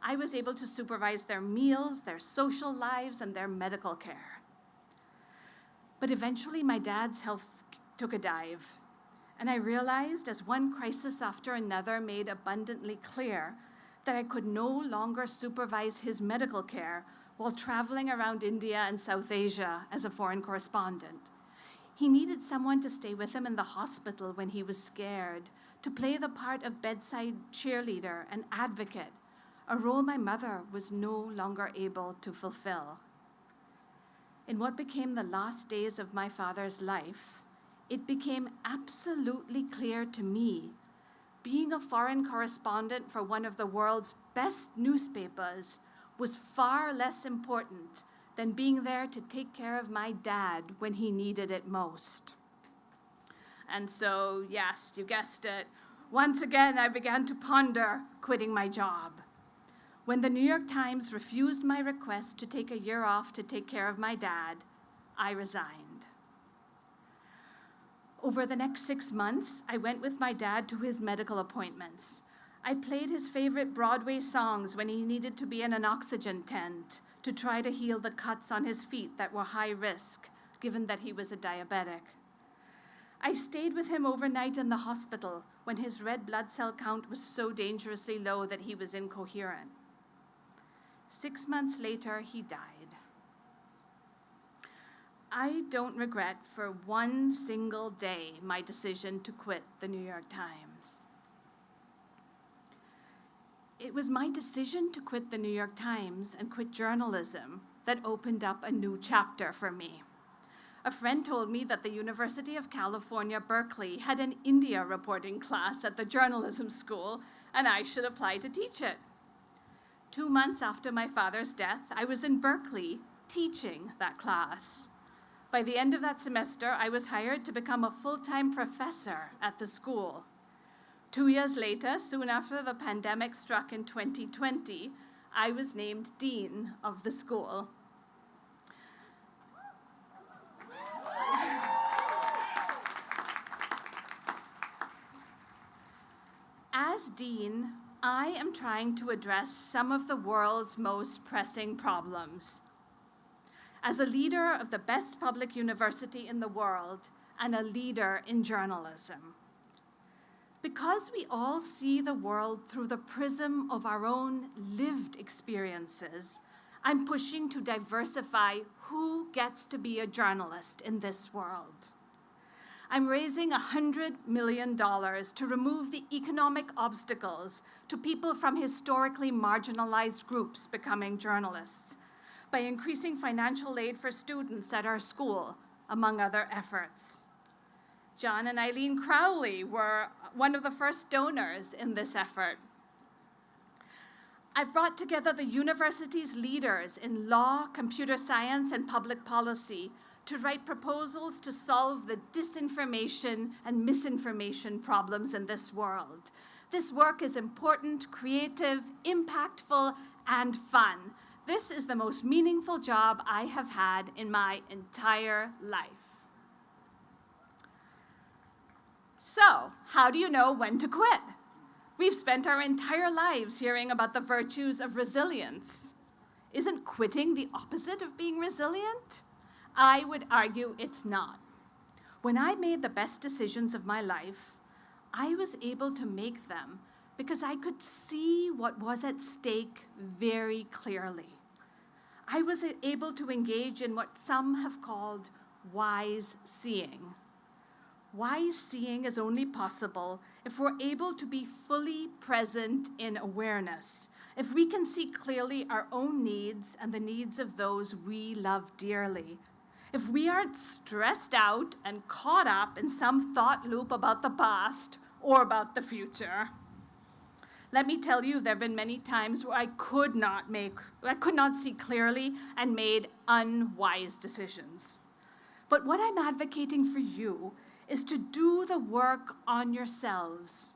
Speaker 11: I was able to supervise their meals, their social lives, and their medical care. But eventually, my dad's health took a dive, and I realized, as one crisis after another made abundantly clear, that I could no longer supervise his medical care while traveling around India and South Asia as a foreign correspondent. He needed someone to stay with him in the hospital when he was scared, to play the part of bedside cheerleader and advocate, a role my mother was no longer able to fulfill. In what became the last days of my father's life, it became absolutely clear to me being a foreign correspondent for one of the world's best newspapers was far less important than being there to take care of my dad when he needed it most. And so, yes, you guessed it, once again I began to ponder quitting my job. When the New York Times refused my request to take a year off to take care of my dad, I resigned. Over the next 6 months, I went with my dad to his medical appointments. I played his favorite Broadway songs when he needed to be in an oxygen tent to try to heal the cuts on his feet that were high risk, given that he was a diabetic. I stayed with him overnight in the hospital when his red blood cell count was so dangerously low that he was incoherent. 6 months later, he died. I don't regret for one single day my decision to quit the New York Times. It was my decision to quit the New York Times and quit journalism that opened up a new chapter for me. A friend told me that the University of California, Berkeley had an India reporting class at the journalism school, and I should apply to teach it. 2 months after my father's death, I was in Berkeley teaching that class. By the end of that semester, I was hired to become a full-time professor at the school. 2 years later, soon after the pandemic struck in 2020, I was named dean of the school. As dean, I am trying to address some of the world's most pressing problems. As a leader of the best public university in the world and a leader in journalism. Because we all see the world through the prism of our own lived experiences, I'm pushing to diversify who gets to be a journalist in this world. I'm raising $100 million to remove the economic obstacles to people from historically marginalized groups becoming journalists by increasing financial aid for students at our school, among other efforts. John and Eileen Crowley were one of the first donors in this effort. I've brought together the university's leaders in law, computer science, and public policy to write proposals to solve the disinformation and misinformation problems in this world. This work is important, creative, impactful, and fun. This is the most meaningful job I have had in my entire life. So, how do you know when to quit? We've spent our entire lives hearing about the virtues of resilience. Isn't quitting the opposite of being resilient? I would argue it's not. When I made the best decisions of my life, I was able to make them because I could see what was at stake very clearly. I was able to engage in what some have called wise seeing. Wise seeing is only possible if we're able to be fully present in awareness, if we can see clearly our own needs and the needs of those we love dearly, if we aren't stressed out and caught up in some thought loop about the past or about the future. Let me tell you, there have been many times where I could not see clearly and made unwise decisions. But what I'm advocating for you is to do the work on yourselves,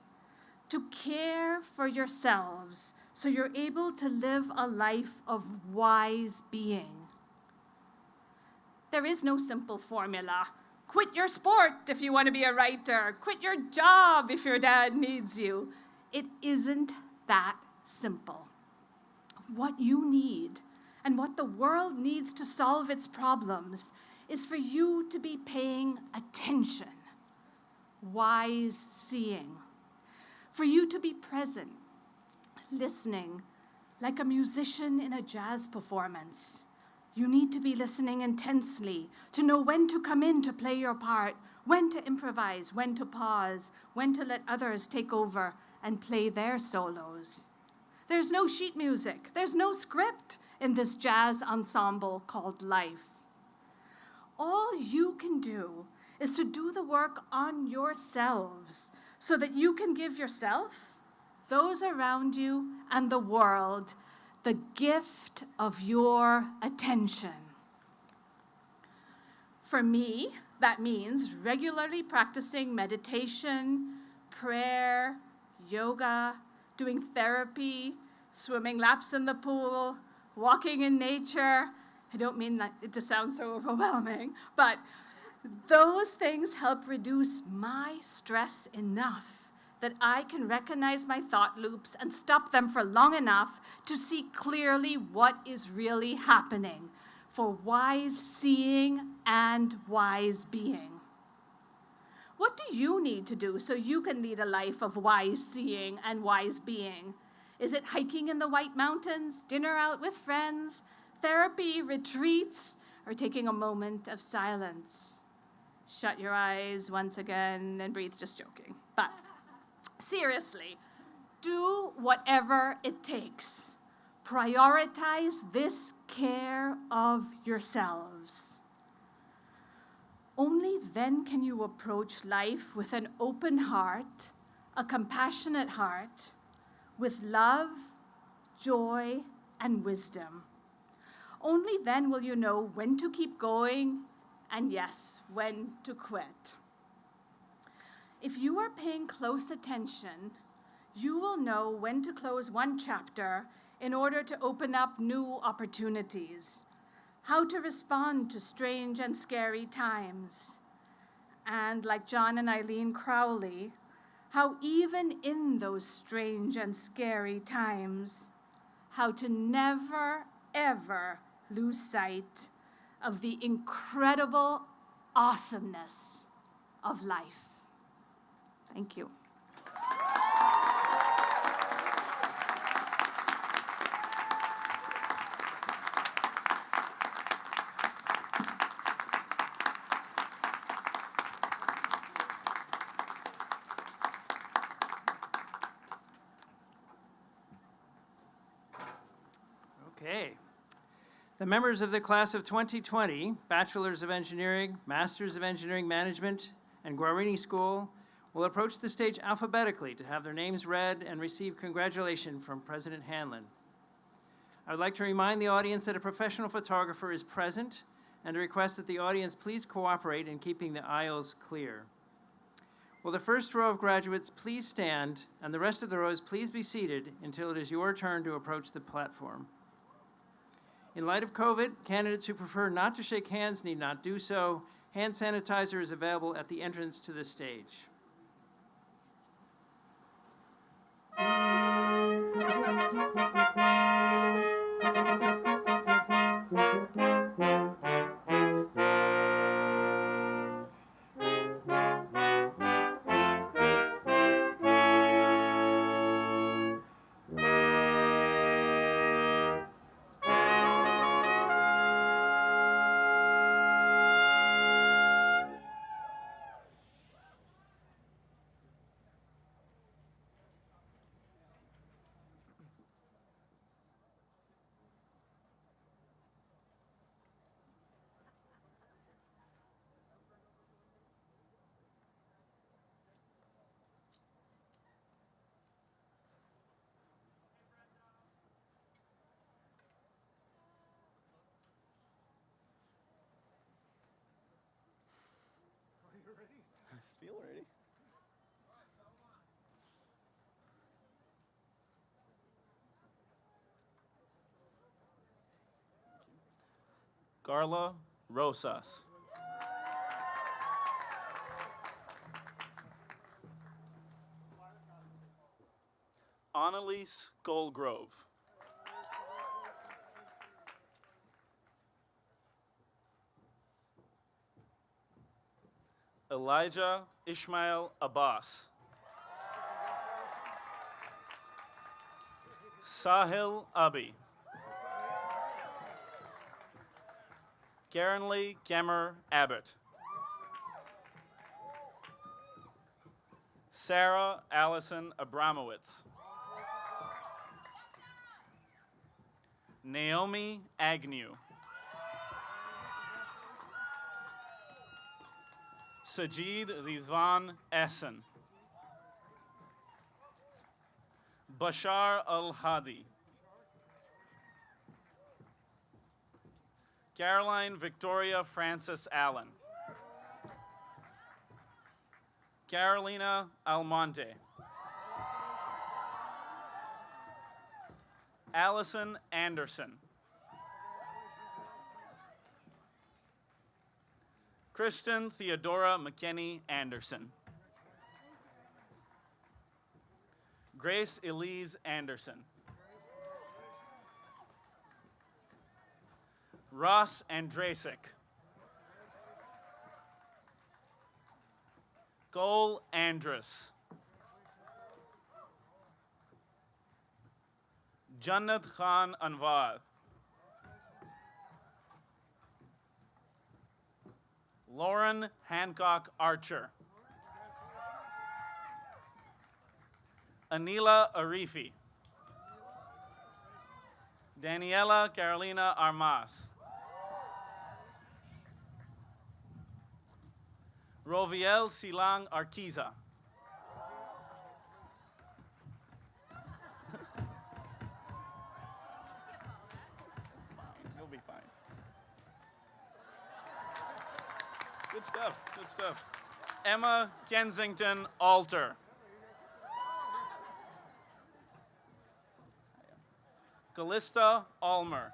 Speaker 11: to care for yourselves so you're able to live a life of wise being. There is no simple formula. Quit your sport if you want to be a writer. Quit your job if your dad needs you. It isn't that simple. What you need and what the world needs to solve its problems is for you to be paying attention, wise seeing, for you to be present, listening, like a musician in a jazz performance. You need to be listening intensely to know when to come in to play your part, when to improvise, when to pause, when to let others take over and play their solos. There's no sheet music, there's no script in this jazz ensemble called life. All you can do is to do the work on yourselves so that you can give yourself, those around you, and the world the gift of your attention. For me, that means regularly practicing meditation, prayer, yoga, doing therapy, swimming laps in the pool, walking in nature. I don't mean that it to sound so overwhelming, but those things help reduce my stress enough that I can recognize my thought loops and stop them for long enough to see clearly what is really happening for wise seeing and wise being. What do you need to do so you can lead a life of wise seeing and wise being? Is it hiking in the White Mountains, dinner out with friends, therapy, retreats, or taking a moment of silence? Shut your eyes once again and breathe, just joking. But seriously, do whatever it takes. Prioritize this care of yourselves. Only then can you approach life with an open heart, a compassionate heart, with love, joy, and wisdom. Only then will you know when to keep going and, yes, when to quit. If you are paying close attention, you will know when to close one chapter in order to open up new opportunities, how to respond to strange and scary times, and like John and Eileen Crowley, how even in those strange and scary times, how to never, ever lose sight of the incredible awesomeness of life. Thank you.
Speaker 10: Okay. The members of the class of 2020, Bachelors of Engineering, Masters of Engineering Management, and Guarini School will approach the stage alphabetically to have their names read and receive congratulations from President Hanlon. I would like to remind the audience that a professional photographer is present and to request that the audience please cooperate in keeping the aisles clear. Will the first row of graduates please stand, and the rest of the rows please be seated until it is your turn to approach the platform. In light of COVID, candidates who prefer not to shake hands need not do so. Hand sanitizer is available at the entrance to the stage.
Speaker 3: I feel ready. Carla Rosas. Annalise Goldgrove. Elijah Ishmael Abbas. Sahil Abi. Garenly Gemmer Abbott. Sarah Allison Abramowitz. Naomi Agnew. Sajid Rizvan Essen. Bashar Al-Hadi. Caroline Victoria Francis Allen. Carolina Almonte. Allison Anderson. Kristen Theodora McKinney Anderson. Grace Elise Anderson. Ross Andrasik. Cole Andrus. Jannat Khan Anwar. Lauren Hancock Archer. Anila Arifi. Daniela Carolina Armas. Roviel Silang Arquiza. You'll be fine. Good stuff, good stuff. Emma Kensington Alter. Callista Almer.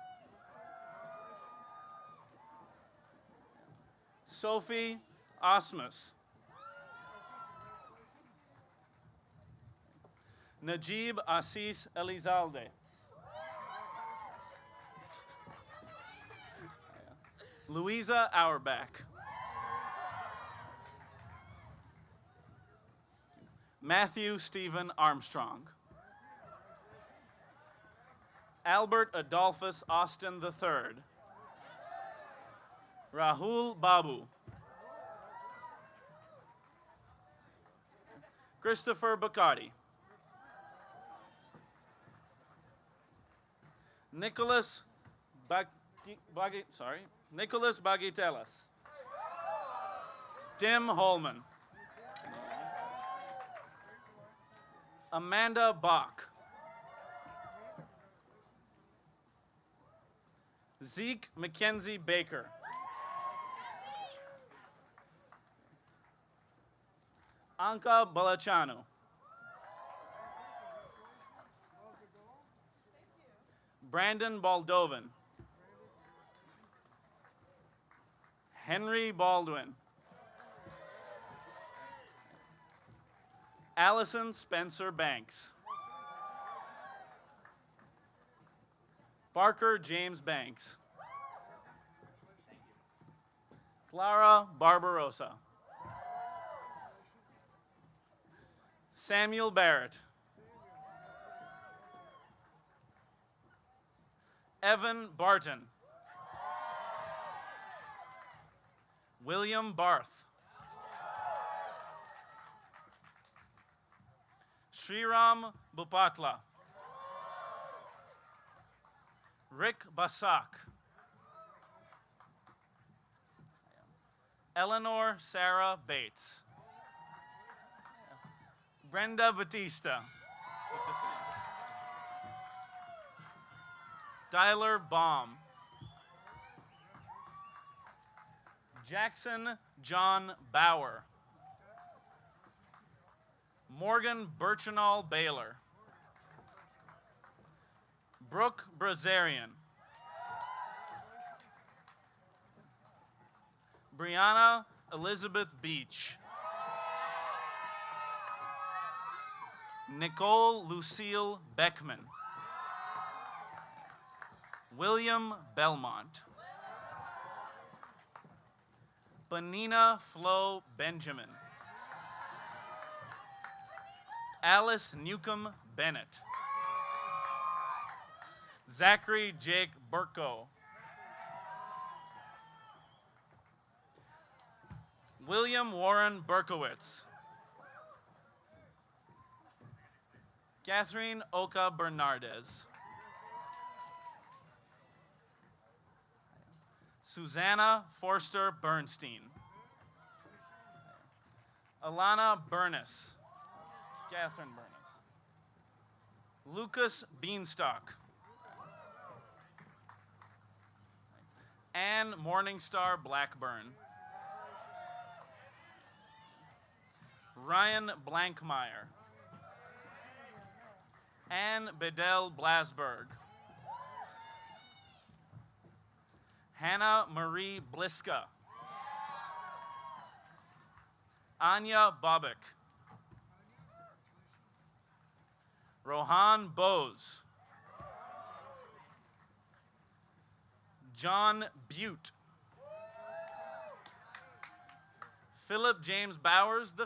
Speaker 3: Sophie Osmus. Najib Assis Elizalde. Louisa Auerbach. Matthew Stephen Armstrong. Albert Adolphus Austin III. Rahul Babu. Christopher Bacardi. Nicholas Nicholas Bagatelas. Tim Holman. Amanda Bach. Zeke Mackenzie Baker. Anka Balachano. Brandon Baldovan. Henry Baldwin. Allison Spencer Banks. Parker James Banks. Clara Barbarossa. Samuel Barrett. Evan Barton. William Barth. Sriram Bupatla. Rick Basak. Eleanor Sarah Bates. Brenda Batista. Good to see you. Tyler Baum. Jackson John Bauer. Morgan Birchinall Baylor. Brooke Brazarian. Brianna Elizabeth Beach. Nicole Lucille Beckman. William Belmont. Benina Flo Benjamin. Alice Newcomb Bennett. Zachary Jake Burko. William Warren Berkowitz. Catherine Oka Bernardez. Susanna Forster Bernstein. Alana Burness. Catherine Burness. Lucas Beanstalk. Anne Morningstar Blackburn. Ryan Blankmeyer. Anne Bedell Blasberg. Hannah Marie Bliska. Anya Bobek. Rohan Bose. John Butte. Philip James Bowers V.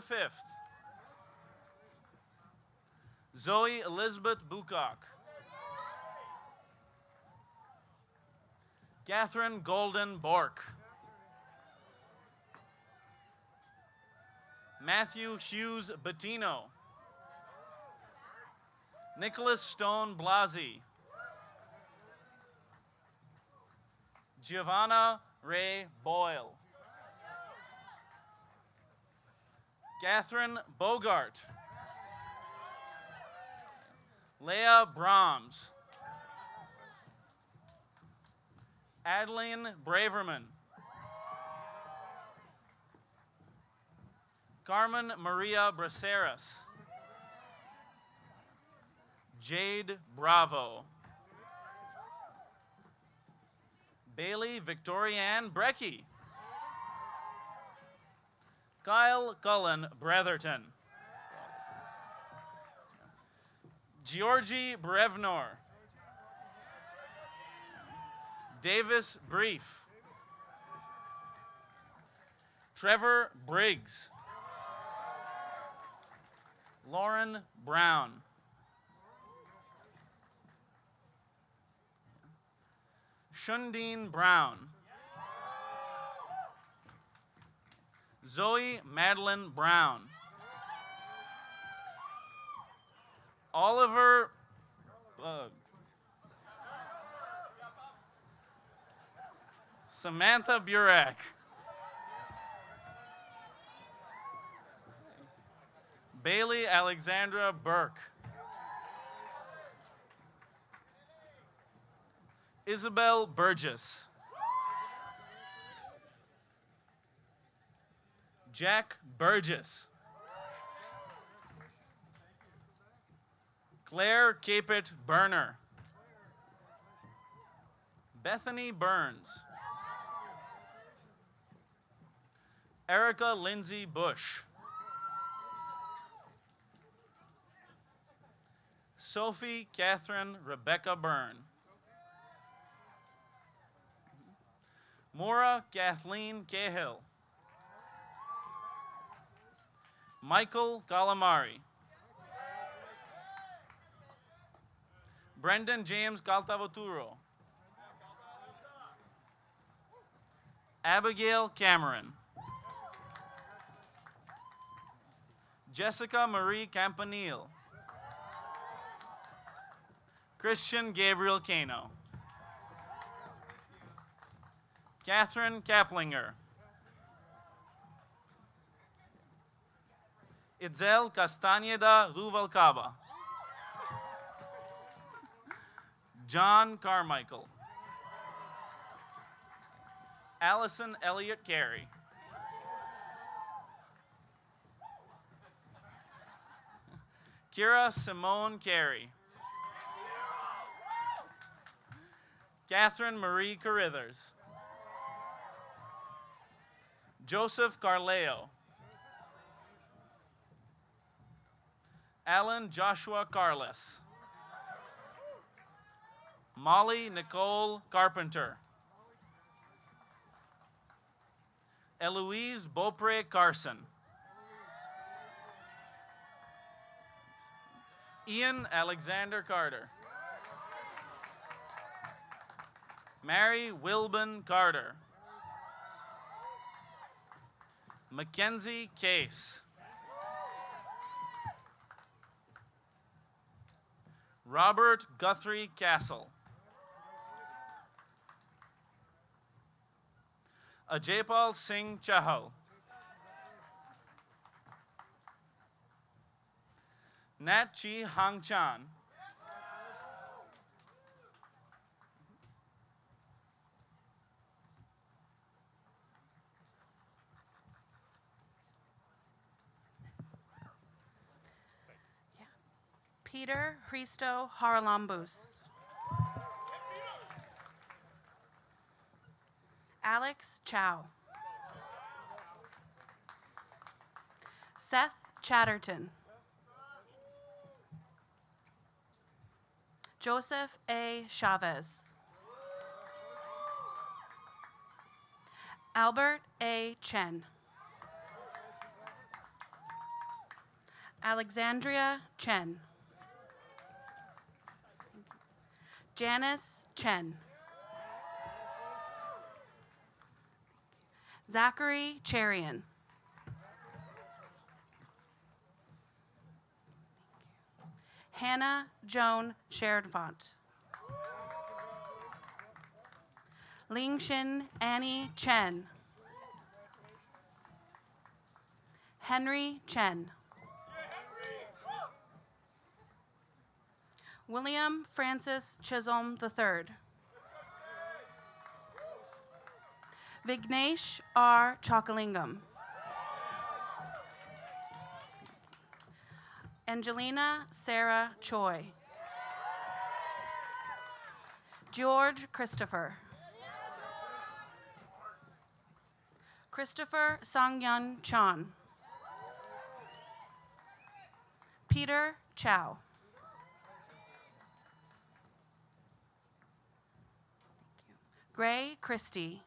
Speaker 3: Zoe Elizabeth Bucock. Catherine Golden Bork. Matthew Hughes Bettino. Nicholas Stone Blasi. Giovanna Ray Boyle. Catherine Bogart. Leah Brahms. Adeline Braverman. Carmen Maria Braceras. Jade Bravo. Bailey Victorianne Brecky. Kyle Cullen Bretherton. Georgie Brevnor. Davis Brief. Trevor Briggs. Lauren Brown. Shundeen Brown. Zoe Madeline Brown. Oliver Bug. Samantha Burek. Bailey Alexandra Burke. Isabel Burgess. Jack Burgess. Claire Capet Burner. Bethany Burns. Erica Lindsay Bush. Sophie Catherine Rebecca Byrne. Maura Kathleen Cahill. Michael Calamari. Brendan James Caltavaturo. Abigail Cameron. Jessica Marie Campanile. Christian Gabriel Cano. Catherine Kaplinger. Itzel Castañeda Ruvalcaba. John Carmichael. Allison Elliott Carey. Kira Simone Carey. Catherine Marie Carithers. Joseph Carleo. Alan Joshua Carles. Molly Nicole Carpenter. Eloise Beaupre Carson. Ian Alexander Carter. Mary Wilbon Carter. Mackenzie Case. Robert Guthrie Castle. Ajaypal Singh Chahal. Nat Chi Hang Chan.
Speaker 12: Peter Hristo Haralambous. Alex Chow. Seth Chatterton. Joseph A. Chavez. Albert A. Chen. Alexandria Chen. Janice Chen. Zachary Cherian. Hannah Joan Sherdfont. Lingshin Annie Chen. Henry Chen. William Francis Chisholm III. Vignesh R. Chokalingam. Angelina Sarah Choi. George Christopher. Christopher Sangyan Chan. Peter Chow. Gray Christie.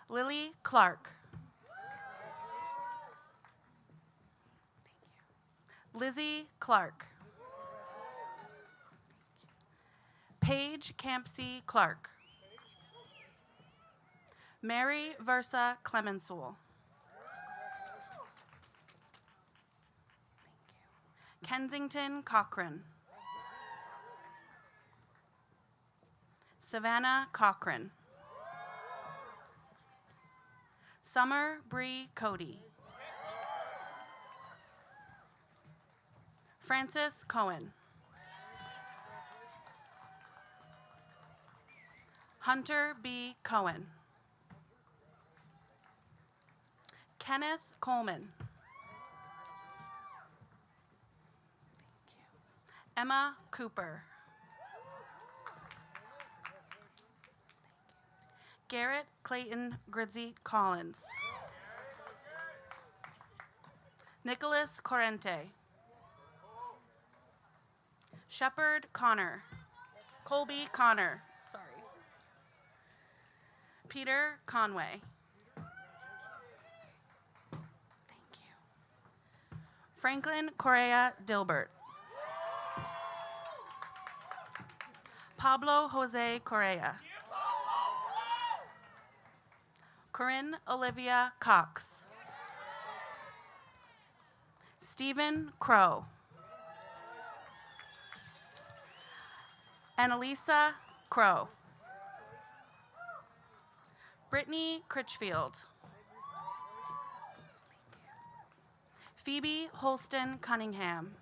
Speaker 12: Lily Clark. Lizzie Clark. Paige Campsey Clark. Mary Versa Clemensoul. Kensington Cochran. Savannah Cochran. Summer Bree Cody. Francis Cohen. Hunter B. Cohen. Kenneth Coleman. Emma Cooper. Garrett Clayton Gridzy Collins. Nicholas Corrente. Shepard Connor. Colby Connor. Sorry. Peter Conway. Thank you. Franklin Correa Dilbert. Pablo Jose Correa. Corinne Olivia Cox. Stephen Crow. Annalisa Crow. Brittany Critchfield. Phoebe Holston Cunningham.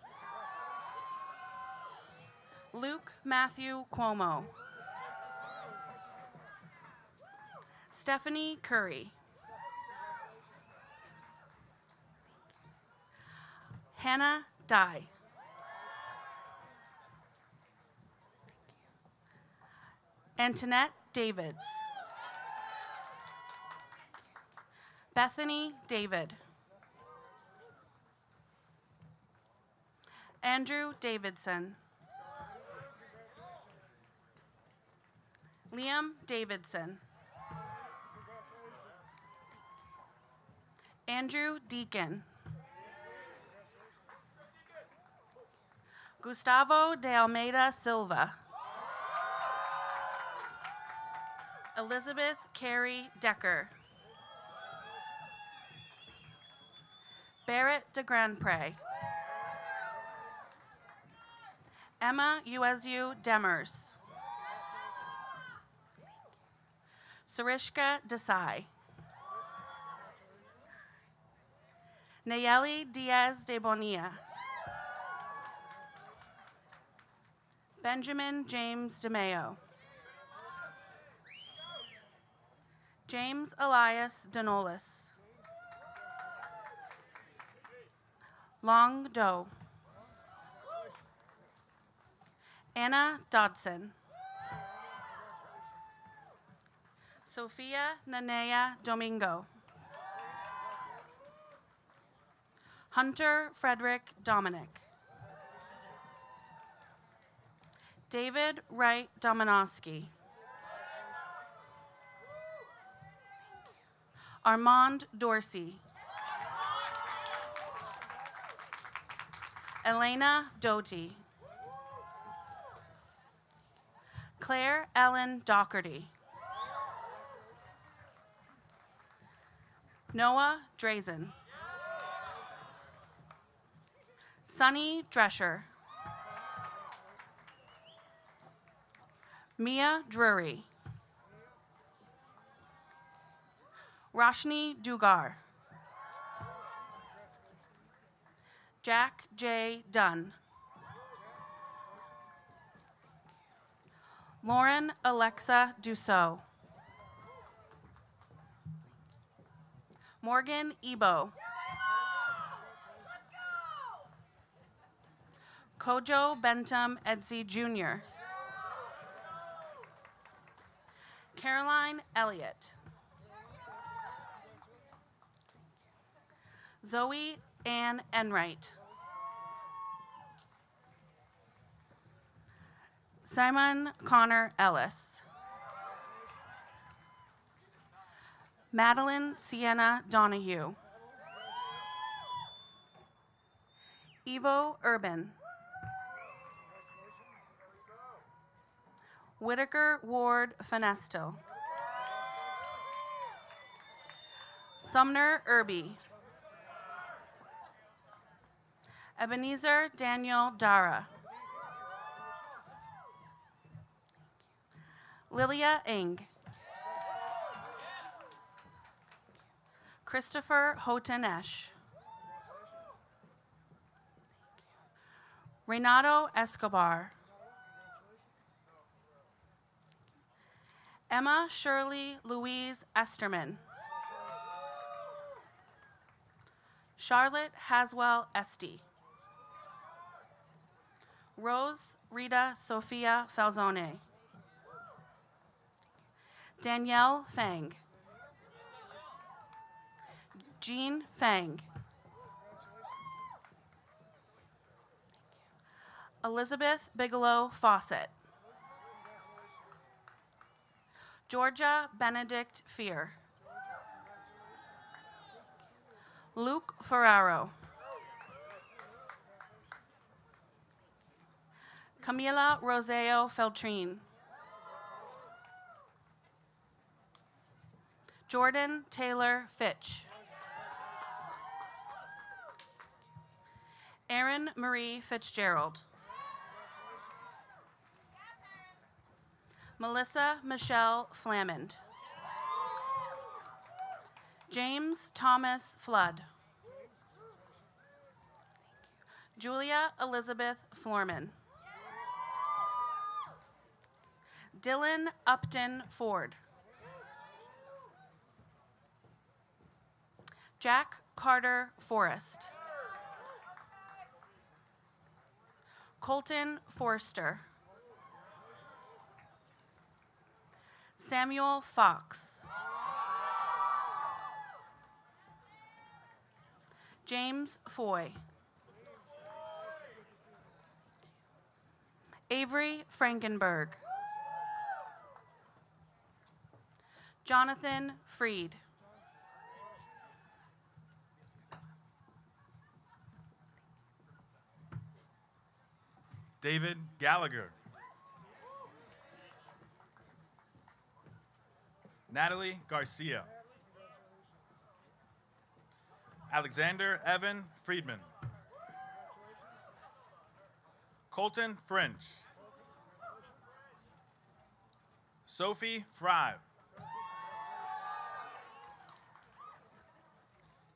Speaker 12: Luke Matthew Cuomo. Stephanie Curry. Hannah Dye. Antoinette Davids. Bethany David. Andrew Davidson. Liam Davidson. Andrew Deacon. Gustavo de Almeida Silva. Elizabeth Carey Decker. Barrett de Grandpré. Emma Uezu Demers. Sarishka Desai. Nayeli Diaz de Bonilla. Benjamin James DeMayo. James Elias Denolis. Long Doe. Anna Dodson. Sophia Nanea Domingo. Hunter Frederick Dominic. David Wright Dominowski. Armand Dorsey. Elena Doty. Claire Ellen Doherty. Noah Drazen. Sunny Drescher. Mia Drury. Roshni Dugar. Jack J. Dunn. Lauren Alexa Dussault. Morgan Ebo. Kojo Bentham Edsey Jr. Caroline Elliott. Zoe Ann Enright. Simon Connor Ellis. Madeline Sienna Donahue. Evo Urban. Whitaker Ward Fenestil. Sumner Irby. Ebenezer Daniel Dara. Lilia Eng. Christopher Houghton Esch. Renato Escobar. Emma Shirley Louise Esterman. Charlotte Haswell Esty. Rose Rita Sophia Falzone. Danielle Fang. Jean Fang. Elizabeth Bigelow Fawcett. Georgia Benedict Fear. Luke Ferraro. Camila Roseo Feltrine. Jordan Taylor Fitch. Erin Marie Fitzgerald. Melissa Michelle Flamond. James Thomas Flood. Julia Elizabeth Florman. Dylan Upton Ford. Jack Carter Forrest. Colton Forster. Samuel Fox. James Foy. Avery Frankenberg. Jonathan Freed.
Speaker 13: David Gallagher. Natalie Garcia. Alexander Evan Friedman. Colton French. Sophie Fry.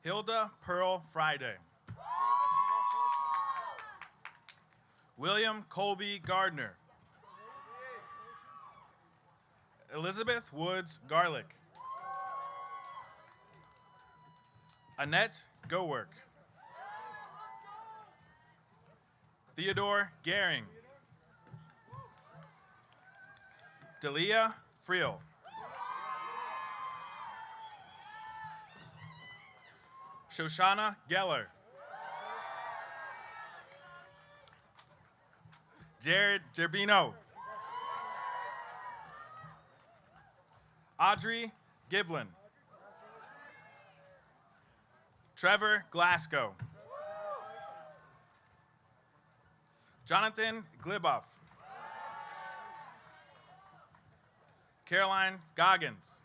Speaker 13: Hilda Pearl Friday. William Colby Gardner. Elizabeth Woods Garlick. Annette Gowork. Theodore Gehring. Delia Friel. Shoshana Geller. Jared Gerbino. Audrey Giblin. Trevor Glasgow. Jonathan Gliboff. Caroline Goggins.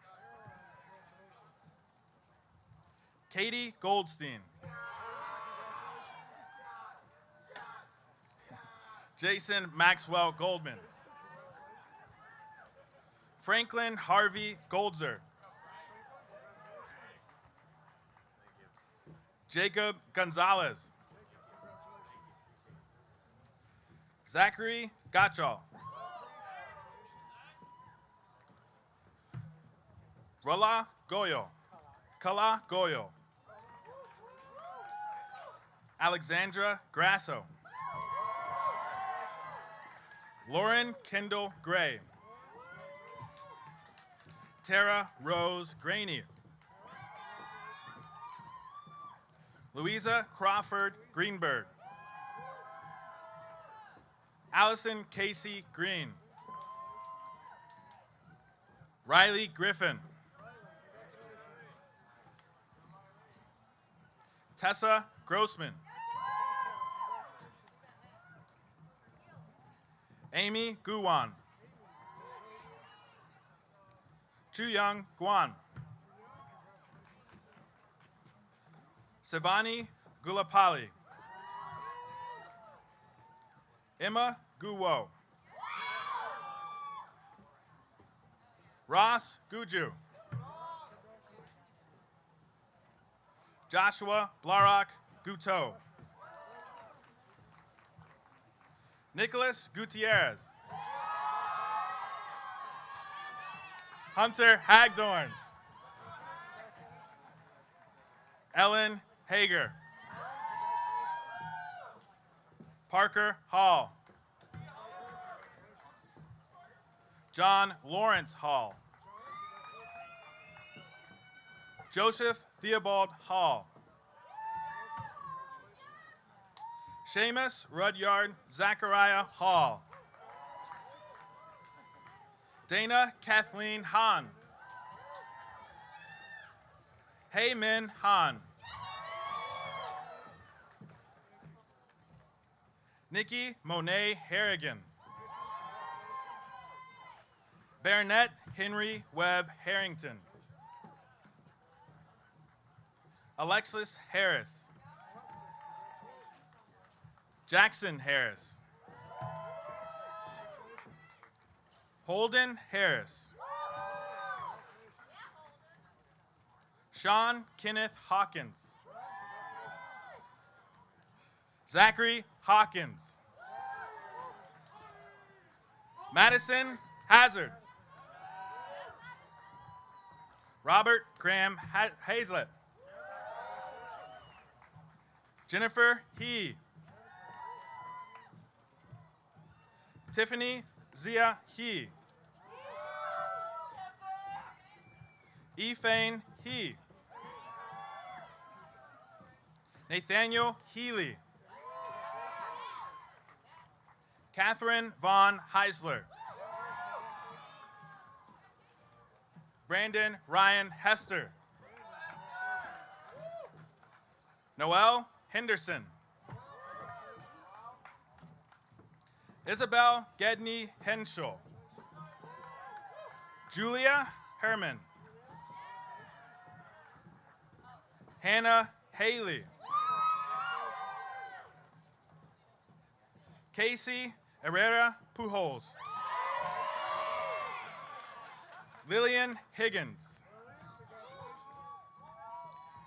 Speaker 13: Katie Goldstein. Jason Maxwell Goldman. Franklin Harvey Goldzer. Jacob Gonzalez. Zachary Gottschall. Kala Goyo. Alexandra Grasso. Lauren Kendall Gray. Tara Rose Graney. Louisa Crawford Greenberg. Allison Casey Green. Riley Griffin. Tessa Grossman. Amy Guwan. Chuyang Guan. Savani Gulapali. Emma Guwo. Ross Guju. Joshua Blarock Guteau. Nicholas Gutierrez. Hunter Hagdorn. Ellen Hager. Parker Hall. John Lawrence Hall. Joseph Theobald Hall. Seamus Rudyard Zachariah Hall. Dana Kathleen Hahn. Hei Min Han. Nikki Monet Harrigan. Baronet Henry Webb Harrington. Alexis Harris. Jackson Harris. Holden Harris. Sean Kenneth Hawkins. Zachary Hawkins. Madison Hazard. Robert Graham Hazlett. Jennifer He. Tiffany Zia He. Efane He. Nathaniel Healy. Catherine Von Heisler. Brandon Ryan Hester. Noel Henderson. Isabel Gedney Henschel. Julia Herman. Hannah Haley. Casey Herrera Pujols. Lillian Higgins.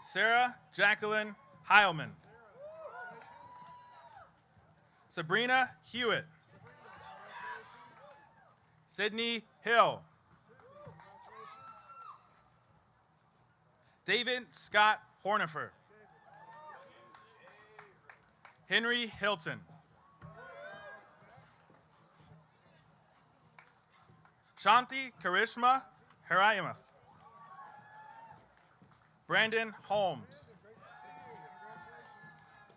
Speaker 13: Sarah Jacqueline Heilman. Sabrina Hewitt. Sydney Hill. David Scott Hornifer. Henry Hilton. Shanti Karishma Harayamath. Brandon Holmes.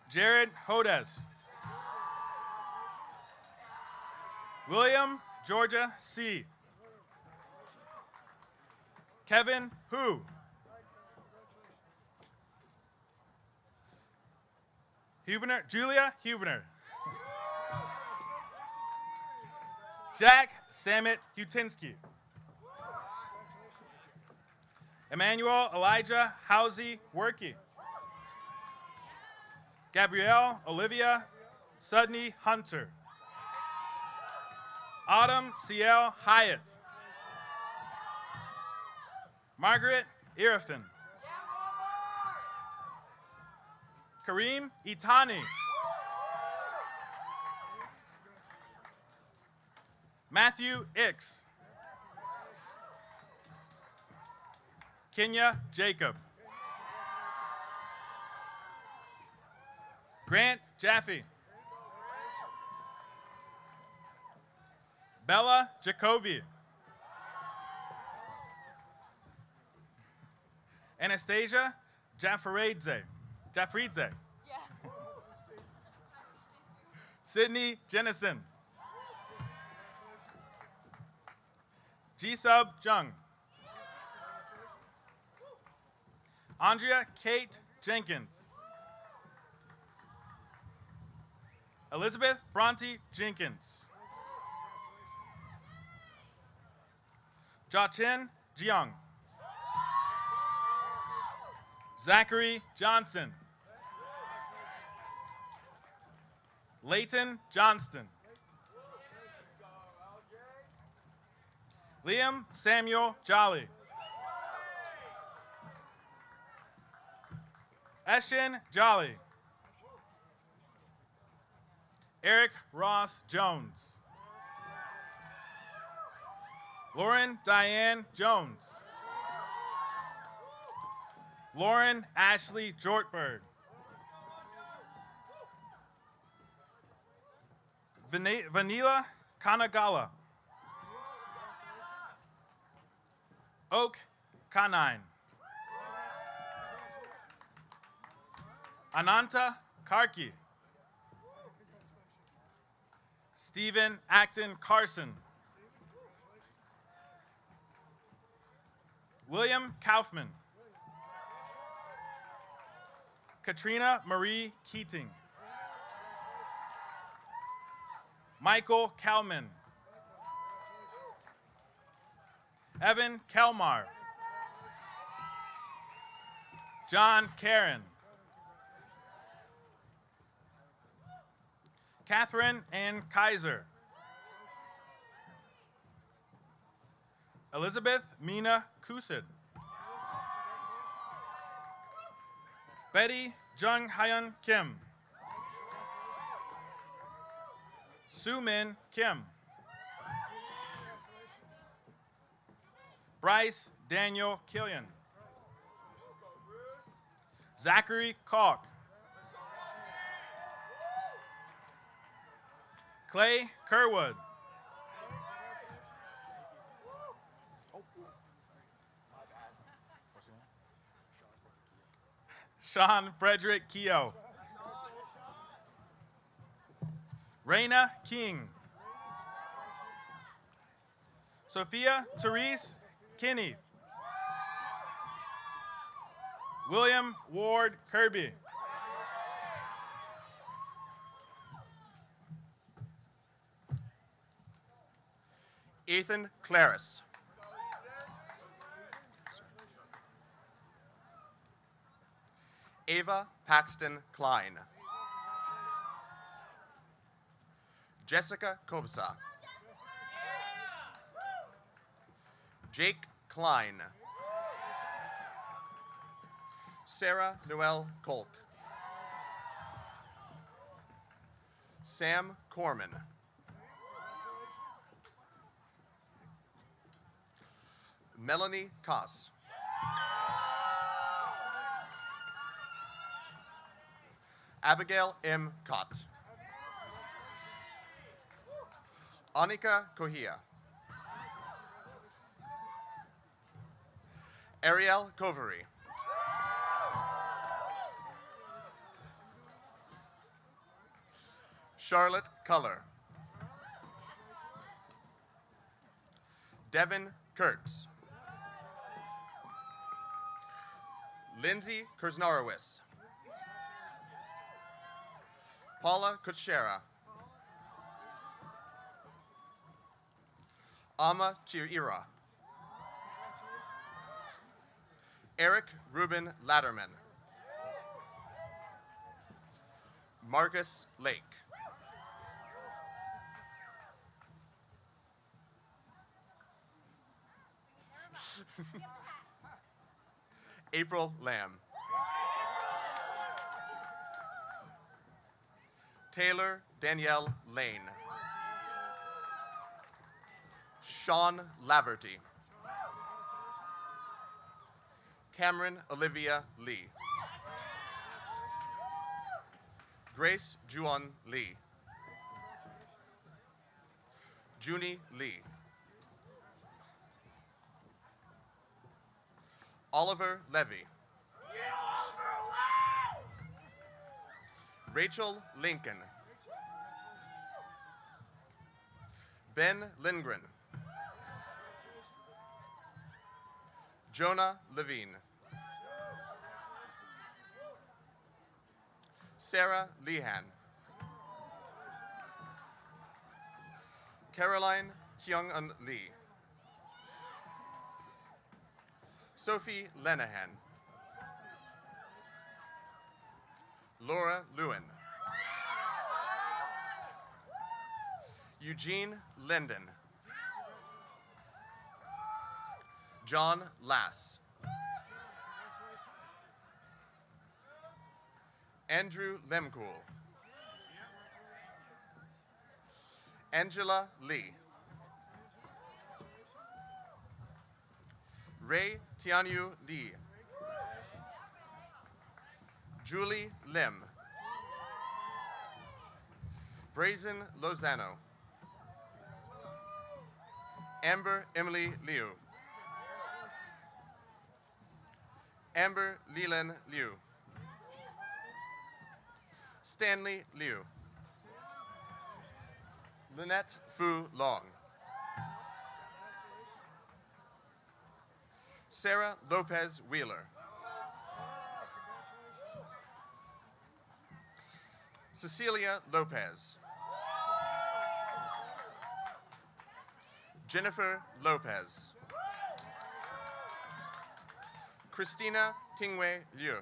Speaker 13: Jared Hodes. William Georgia C. Kevin Hu. Huebner, Julia Huebner. Jack Samet Hutinsky. Emmanuel Elijah Housey Workey. Gabrielle Olivia Sudney Hunter. Autumn Ciel Hyatt. Margaret Irafin. Kareem Itani. Matthew Ix. Kenya Jacob. Grant Jaffe. Bella Jacoby. Anastasia Jaffaridze. Sydney Jennison. G-Sub Jung. Andrea Kate Jenkins. Elizabeth Bronte Jenkins. Jachin Jiang. Zachary Johnson. Leighton Johnston. Liam Samuel Jolly. Eshin Jolly. Eric Ross Jones. Lauren Diane Jones. Lauren Ashley Jortberg. Vanilla Kanagala. Oak Kanine. Ananta Karki. Stephen Acton Carson. William Kaufman. Katrina Marie Keating. Michael Kalman. Evan Kelmar. John Karen. Catherine Ann Kaiser. Elizabeth Mina Kusid. Betty Jung Hyun Kim. Soo Min Kim. Bryce Daniel Killian. Zachary Kalk. Clay Kerwood. Sean Frederick Keogh. Raina King. Sophia Therese Kinney. William Ward Kirby.
Speaker 14: Ethan Claris. Ava Paxton Klein. Jessica Kobsa. Jake Klein. Sarah Noel Kolk. Sam Corman. Melanie Koss. Abigail M. Cott. Anika Kohia. Ariel Covery. Charlotte Culler. Devin Kurtz. Lindsay Kursnarowis. Paula Kutshera. Ama Chirira. Eric Ruben Latterman. Marcus Lake. April Lamb. Taylor Danielle Lane. Sean Laverty. Cameron Olivia Lee. Grace Juan Lee. Junie Lee. Oliver Levy. Rachel Lincoln. Ben Lindgren. Jonah Levine. Sarah Lehan. Caroline Kyung-un Lee. Sophie Lenahan. Laura Lewin. Eugene Linden. John Lass. Andrew Lemcool. Angela Lee. Ray Tianyu Lee. Julie Lim. Brazen Lozano. Amber Emily Liu. Amber Leland Liu. Stanley Liu. Lynette Fu Long. Sarah Lopez Wheeler. Cecilia Lopez. Jennifer Lopez. Christina Tingwei Liu.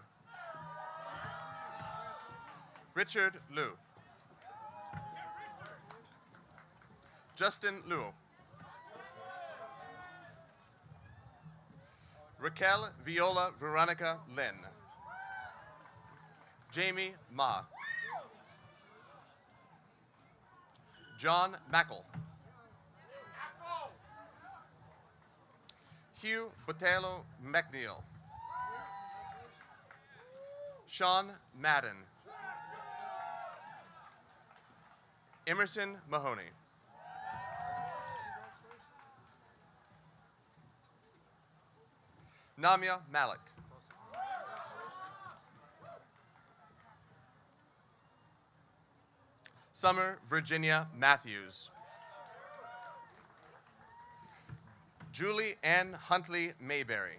Speaker 14: Richard Liu. Justin Liu. Raquel Viola Veronica Lin. Jamie Ma. John Mackle. Hugh Botello McNeil. Sean Madden. Emerson Mahoney. Namia Malik. Summer Virginia Matthews. Julie Ann Huntley Mayberry.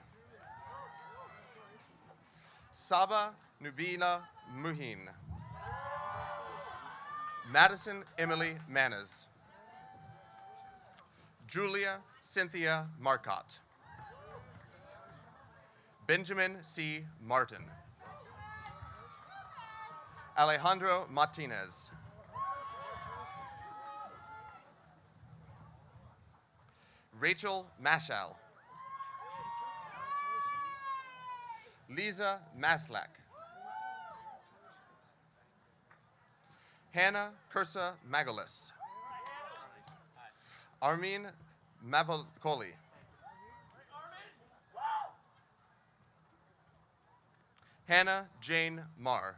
Speaker 14: Saba Nubila Muhin. Madison Emily Manas. Julia Cynthia Marcotte. Benjamin C. Martin. Alejandro Martinez. Rachel Mashal. Lisa Maslak. Hannah Kursa Magolis. Armin Mavalkoli. Hannah Jane Marr.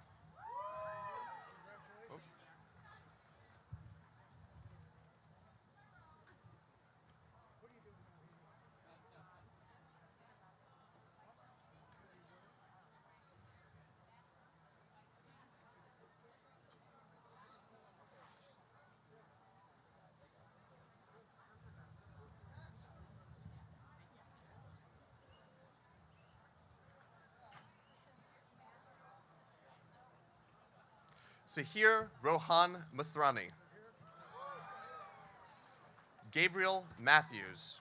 Speaker 14: Sahir Rohan Mathrani. Gabriel Matthews.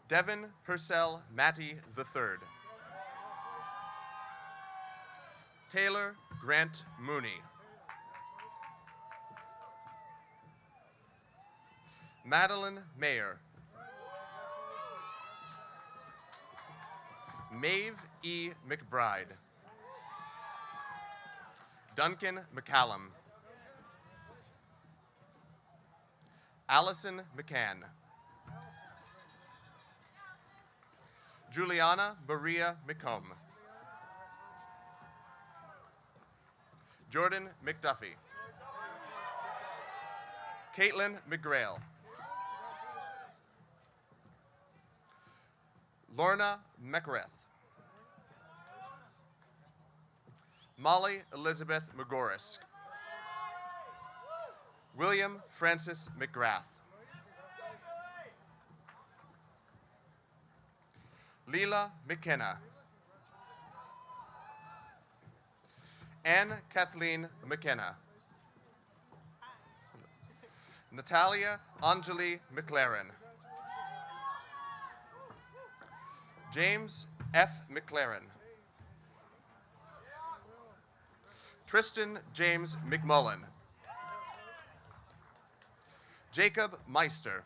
Speaker 14: Devin Purcell Matty III. Taylor Grant Mooney. Madeline Mayer. Maeve E. McBride. Duncan McCallum. Allison McCann. Juliana Maria McComb. Jordan McDuffie. Caitlin McGrail. Lorna McReth. Molly Elizabeth McGorris. William Francis McGrath. Leela McKenna. Anne Kathleen McKenna. Natalia Anjali McLaren. James F. McLaren. Tristan James McMullen. Jacob Meister.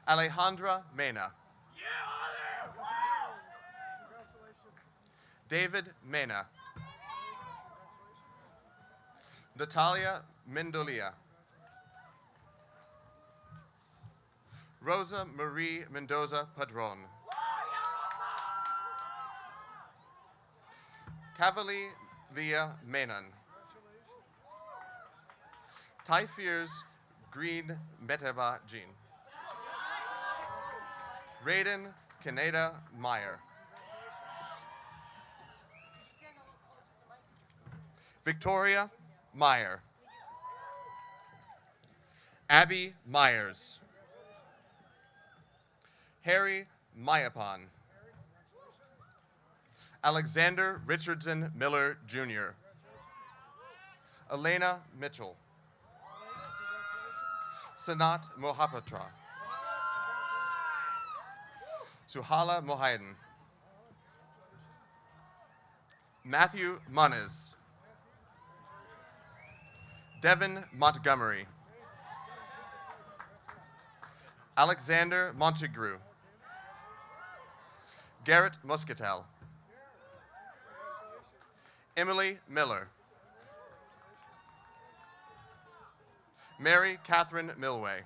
Speaker 14: Alejandra Mena. David Mena. Natalia Mendolia. Rosa Marie Mendoza Padron. Cavali Leah Menon. Typhiers Green Meteba Jean. Raiden Kaneda Meyer. Victoria Meyer. Abby Myers. Harry Mayapon. Alexander Richardson Miller, Jr. Elena Mitchell. Sanat Mohapatra. Suhala Mohayden. Matthew Muniz. Devin Montgomery. Alexander Montegru. Garrett Muscatel. Emily Miller. Mary Catherine Milway.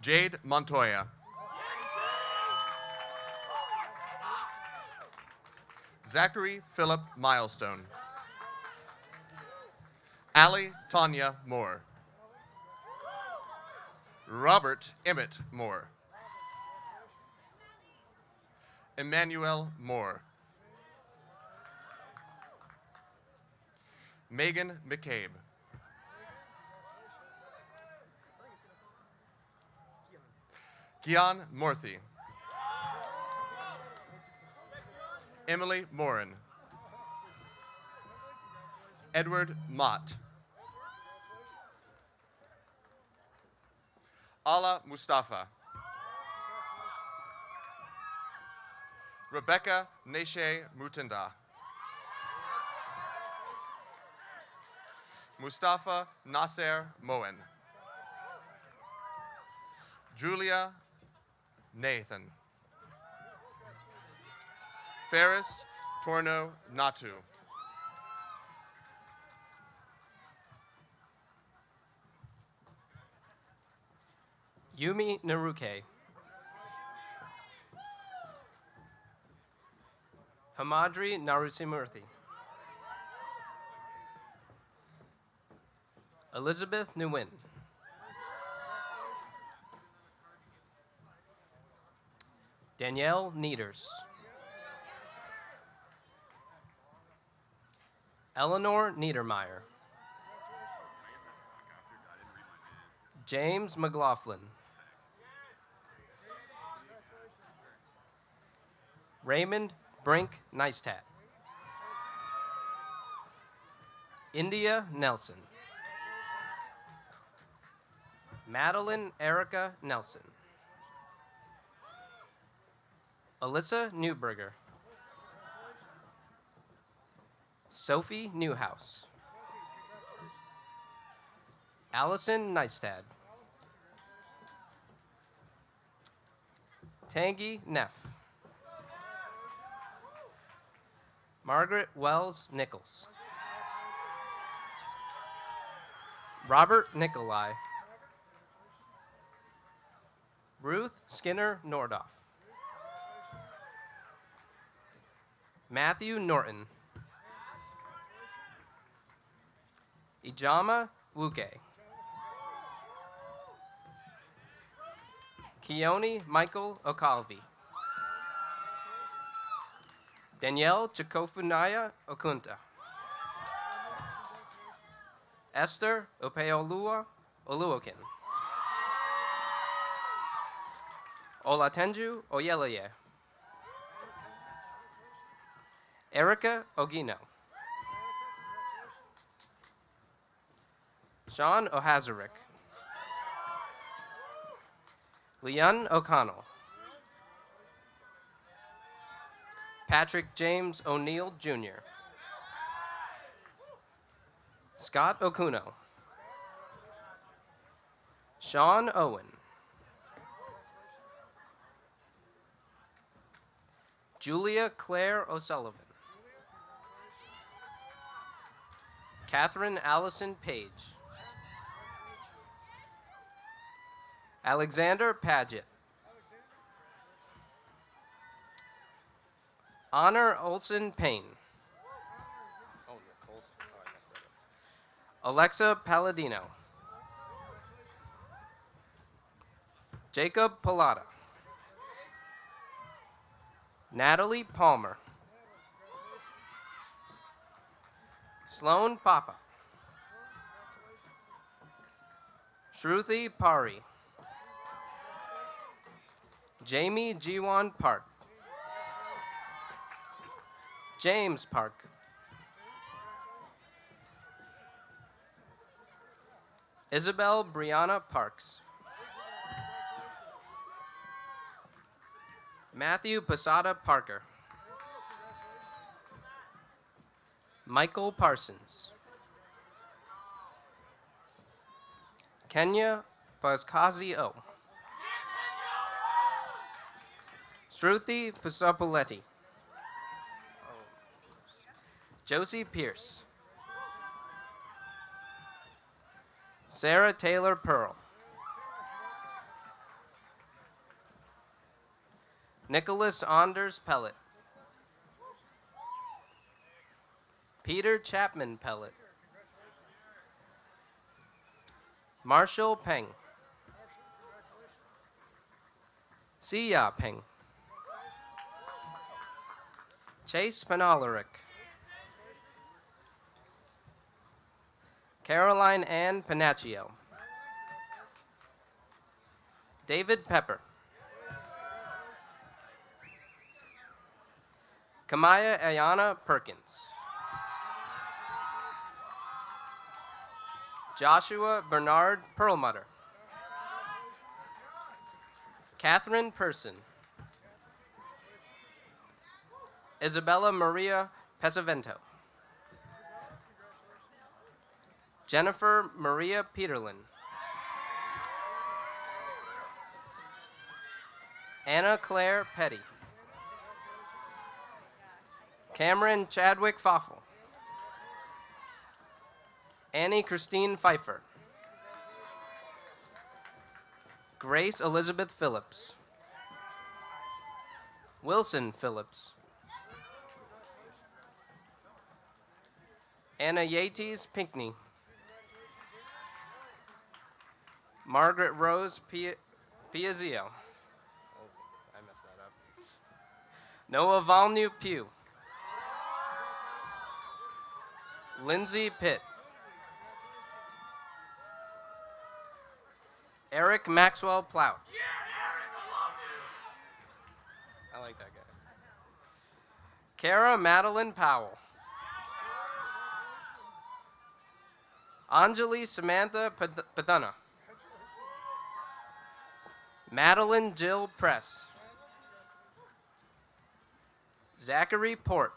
Speaker 14: Jade Montoya. Zachary Philip Milestone. Allie Tanya Moore. Robert Emmett Moore. Emmanuel Moore. Megan McCabe. Kian Morthy. Emily Morin. Edward Mott. Ala Mustafa. Rebecca Neshe Mutinda. Mustafa Nasser Moen. Julia Nathan. Ferris Torno Natu.
Speaker 15: Yumi Naruke. Hamadri Narusimurthy. Elizabeth Nguyen. Danielle Nieders. Eleanor Niedermeyer. James McLaughlin. Raymond Brink Neistat. India Nelson. Madeline Erica Nelson. Alyssa Newberger. Sophie Newhouse. Allison Neistad. Tangi Neff. Margaret Wells Nichols. Robert Nicolai. Ruth Skinner Nordoff. Matthew Norton. Ijama Wuke. Keone Michael Okalvi. Danielle Chikofunaya Okunta. Esther Opeolua Oluokin. Olatenju Oyeleye. Erica Ogino. Sean Ohazarik. Leon O'Connell. Patrick James O'Neill, Jr. Scott Okuno. Sean Owen. Julia Claire O'Sullivan. Catherine Allison Page. Alexander Paget. Honor Olson Payne. Alexa Palladino. Jacob Pallotta. Natalie Palmer. Sloan Papa. Shruti Pari. Jamie Jiwan Park. James Park. Isabel Brianna Parks. Matthew Posada Parker. Michael Parsons. Kenya Paskazi O. Shruti Pasapoletti. Josie Pierce. Sarah Taylor Pearl. Nicholas Anders Pellet. Peter Chapman Pellet. Marshall Peng. Siya Peng. Chase Penalaric. Caroline Ann Panaccio. David Pepper. Kamaya Ayana Perkins. Joshua Bernard Perlmutter. Catherine Person. Isabella Maria Pesavento. Jennifer Maria Peterlin. Anna Claire Petty. Cameron Chadwick Foffel. Annie Christine Pfeiffer. Grace Elizabeth Phillips. Wilson Phillips. Anna Yates Pinkney. Margaret Rose Piazio. Oh, I messed that up. Noah Volnew Pugh. Lindsay Pitt. Eric Maxwell Plout. Yeah, Eric, I love you. I like that guy. Kara Madeline Powell. Anjali Samantha Pathana. Madeline Jill Press. Zachary Port.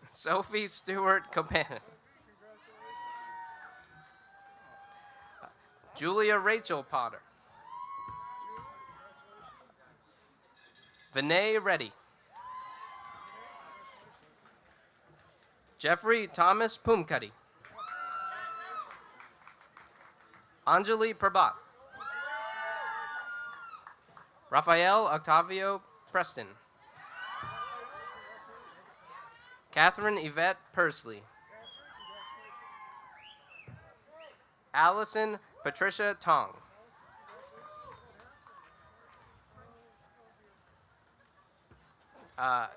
Speaker 15: Sophie Stewart Copan. Julia Rachel Potter. Vinay Reddy. Jeffrey Thomas Pumkuddy. Anjali Prabhat. Rafael Octavio Preston. Catherine Yvette Pursley. Allison Patricia Tong.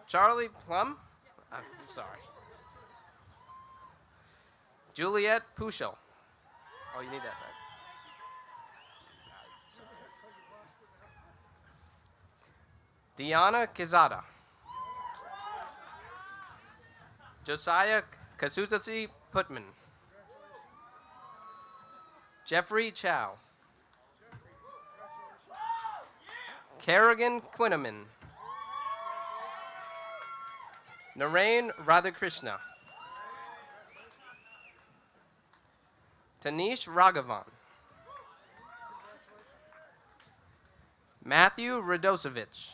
Speaker 15: Charlie Plum. I'm sorry. Juliet Puchel. Oh, you need that back. Diana Quezada. Josiah Kasutasi Putman. Jeffrey Chow. Kerrigan Quinneman. Narain Radhakrishna. Tanish Raghavan. Matthew Radosevich.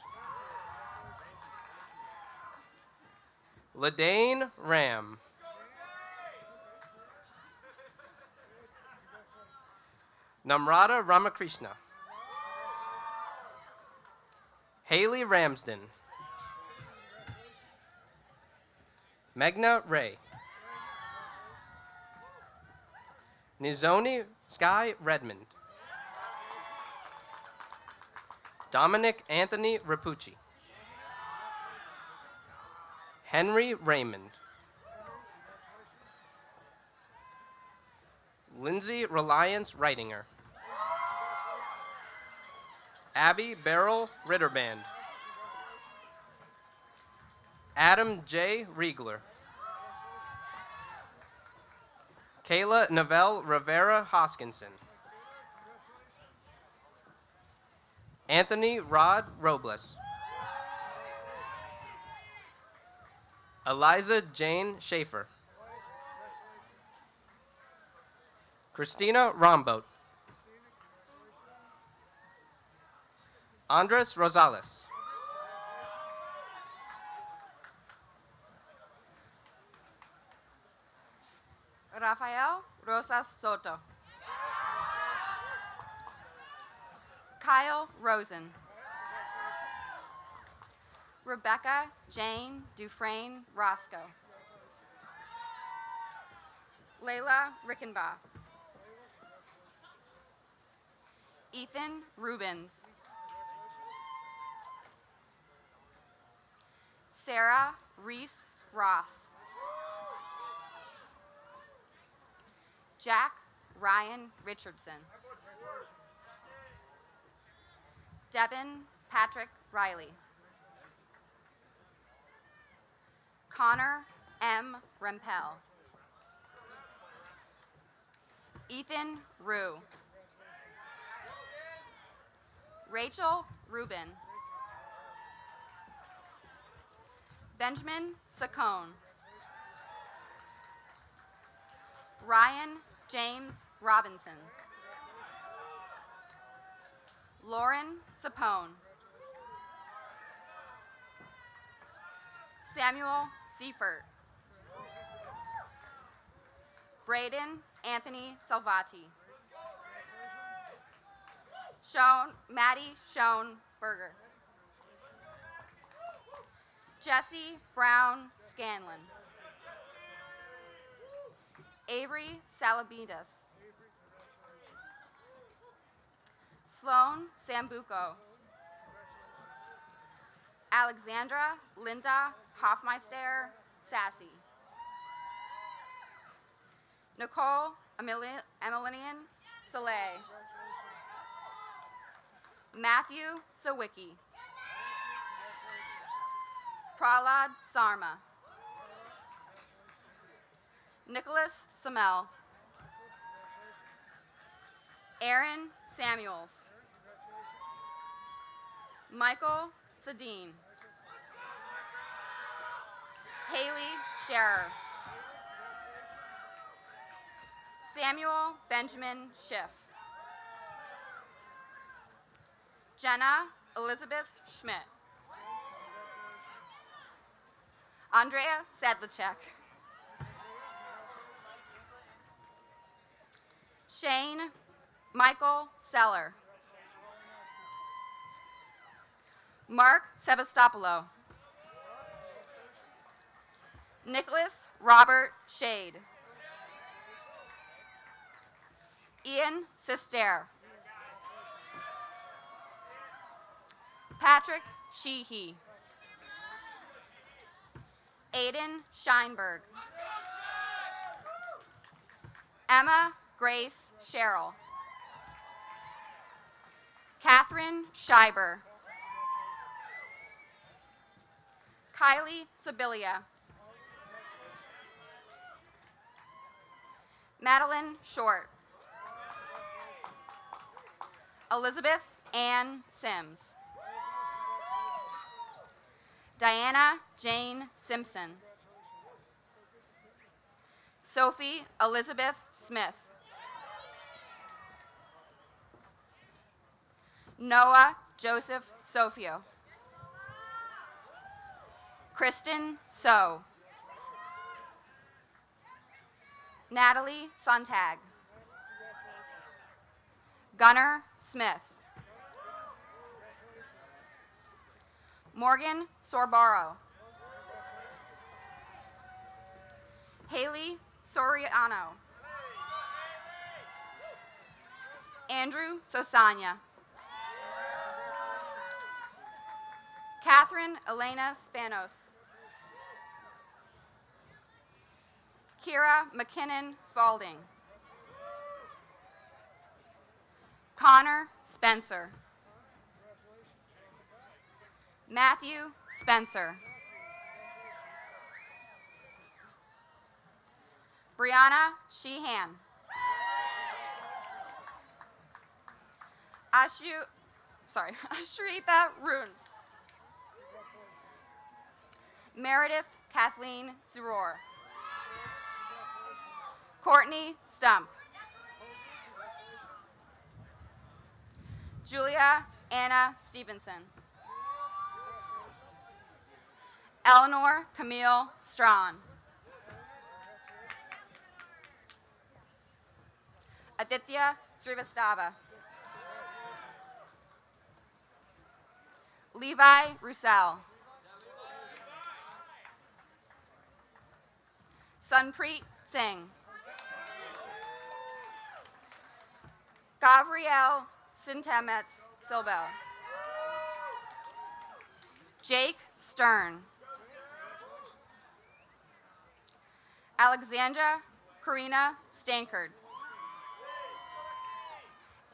Speaker 15: Ladane Ram. Namrata Ramakrishna. Haley Ramsden. Meghna Ray. Nizoni Sky Redmond. Dominic Anthony Rapucci. Henry Raymond. Lindsay Reliance Reitinger. Abby Beryl Ritterband. Adam J. Riegler. Kayla Novelle Rivera Hoskinson. Anthony Rod Robles. Eliza Jane Schaefer. Christina Romboat. Andres Rosales.
Speaker 16: Rafael Rosas Soto. Kyle Rosen. Rebecca Jane Dufresne Roscoe. Layla Rickenbaugh. Ethan Rubens. Sarah Reese Ross. Jack Ryan Richardson. Devin Patrick Riley. Connor M. Rempel. Ethan Rue. Rachel Rubin. Benjamin Saccone. Ryan James Robinson. Lauren Sapone. Samuel Seifert. Braden Anthony Salvati. Maddie Schoenberger. Jesse Brown Scanlon. Avery Salabidas. Sloan Sambuco. Alexandra Linda Hoffmeister Sassy. Nicole Emilian Soleil. Matthew Sawicki. Prahlad Sarma. Nicholas Samel. Aaron Samuels. Michael Sedin. Haley Scherer. Samuel Benjamin Schiff. Jenna Elizabeth Schmidt. Andrea Sedlacek. Shane Michael Seller. Mark Sevastopoulos. Nicholas Robert Shade. Ian Sister. Patrick Sheehy. Aiden Scheinberg. Emma Grace Sherrill. Catherine Scheiber. Kylie Sibilia. Madeline Short. Elizabeth Ann Sims. Diana Jane Simpson. Sophie Elizabeth Smith. Noah Joseph Sofio. Kristen So. Natalie Sontag. Gunnar Smith. Morgan Sorbaro. Haley Soriano. Andrew Sosanya. Catherine Elena Spanos. Kira McKinnon Spalding. Connor Spencer. Matthew Spencer. Brianna Sheehan. Ashrita Roon. Meredith Kathleen Suror. Courtney Stump. Julia Anna Stevenson. Eleanor Camille Strawn. Aditya Srivastava. Levi Roussel. Sunpreet Singh. Gabrielle Sintamets Silbel. Jake Stern. Alexandra Karina Stankard.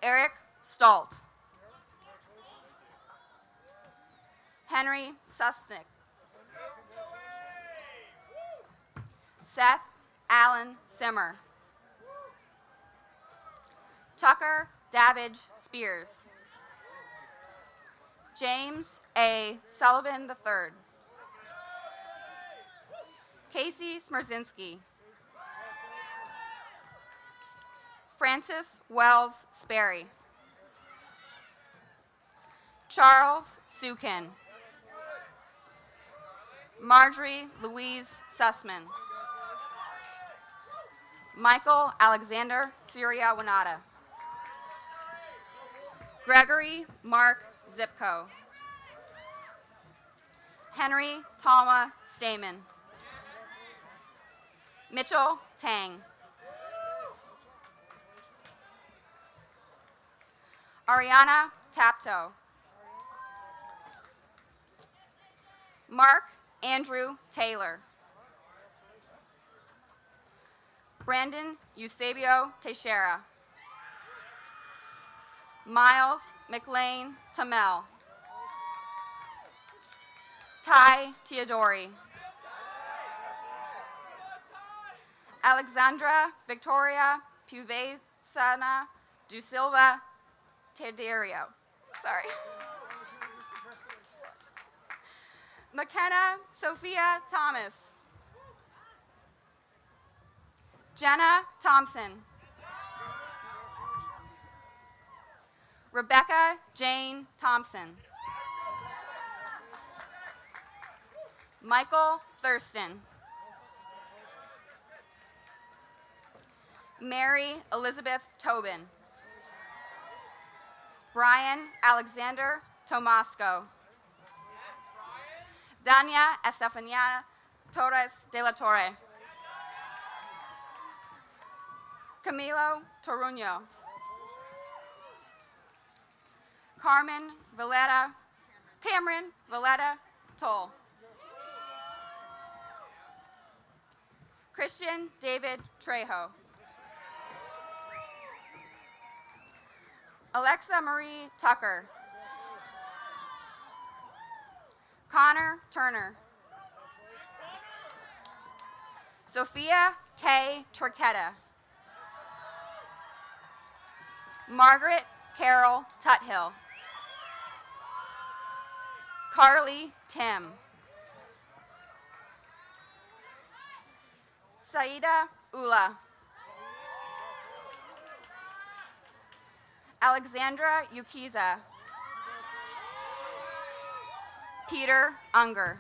Speaker 16: Eric Stalt. Henry Susnick. Seth Allen Simmer. Tucker Davidge Spears. James A. Sullivan III. Casey Smerzinski. Francis Wells Sperry. Charles Sukin. Marjorie Louise Sussman. Michael Alexander Suryawanada. Gregory Mark Zipko. Henry Talma Stamen. Mitchell Tang. Ariana Tapto. Mark Andrew Taylor. Brandon Eusebio Teixeira. Miles McLean Tamel. Ty Teodori. Alexandra Victoria Puvesana Du Silva Tedario. Sorry. McKenna Sophia Thomas. Jenna Thompson. Rebecca Jane Thompson. Michael Thurston. Mary Elizabeth Tobin. Brian Alexander Tomasco. Dania Estefania Torres de la Torre. Camilo Toruño. Cameron Valletta Toll. Christian David Trejo. Alexa Marie Tucker. Connor Turner. Sophia K. Turquetta. Margaret Carol Tuthill. Carly Tim. Saida Ula. Alexandra Yukiza. Peter Unger.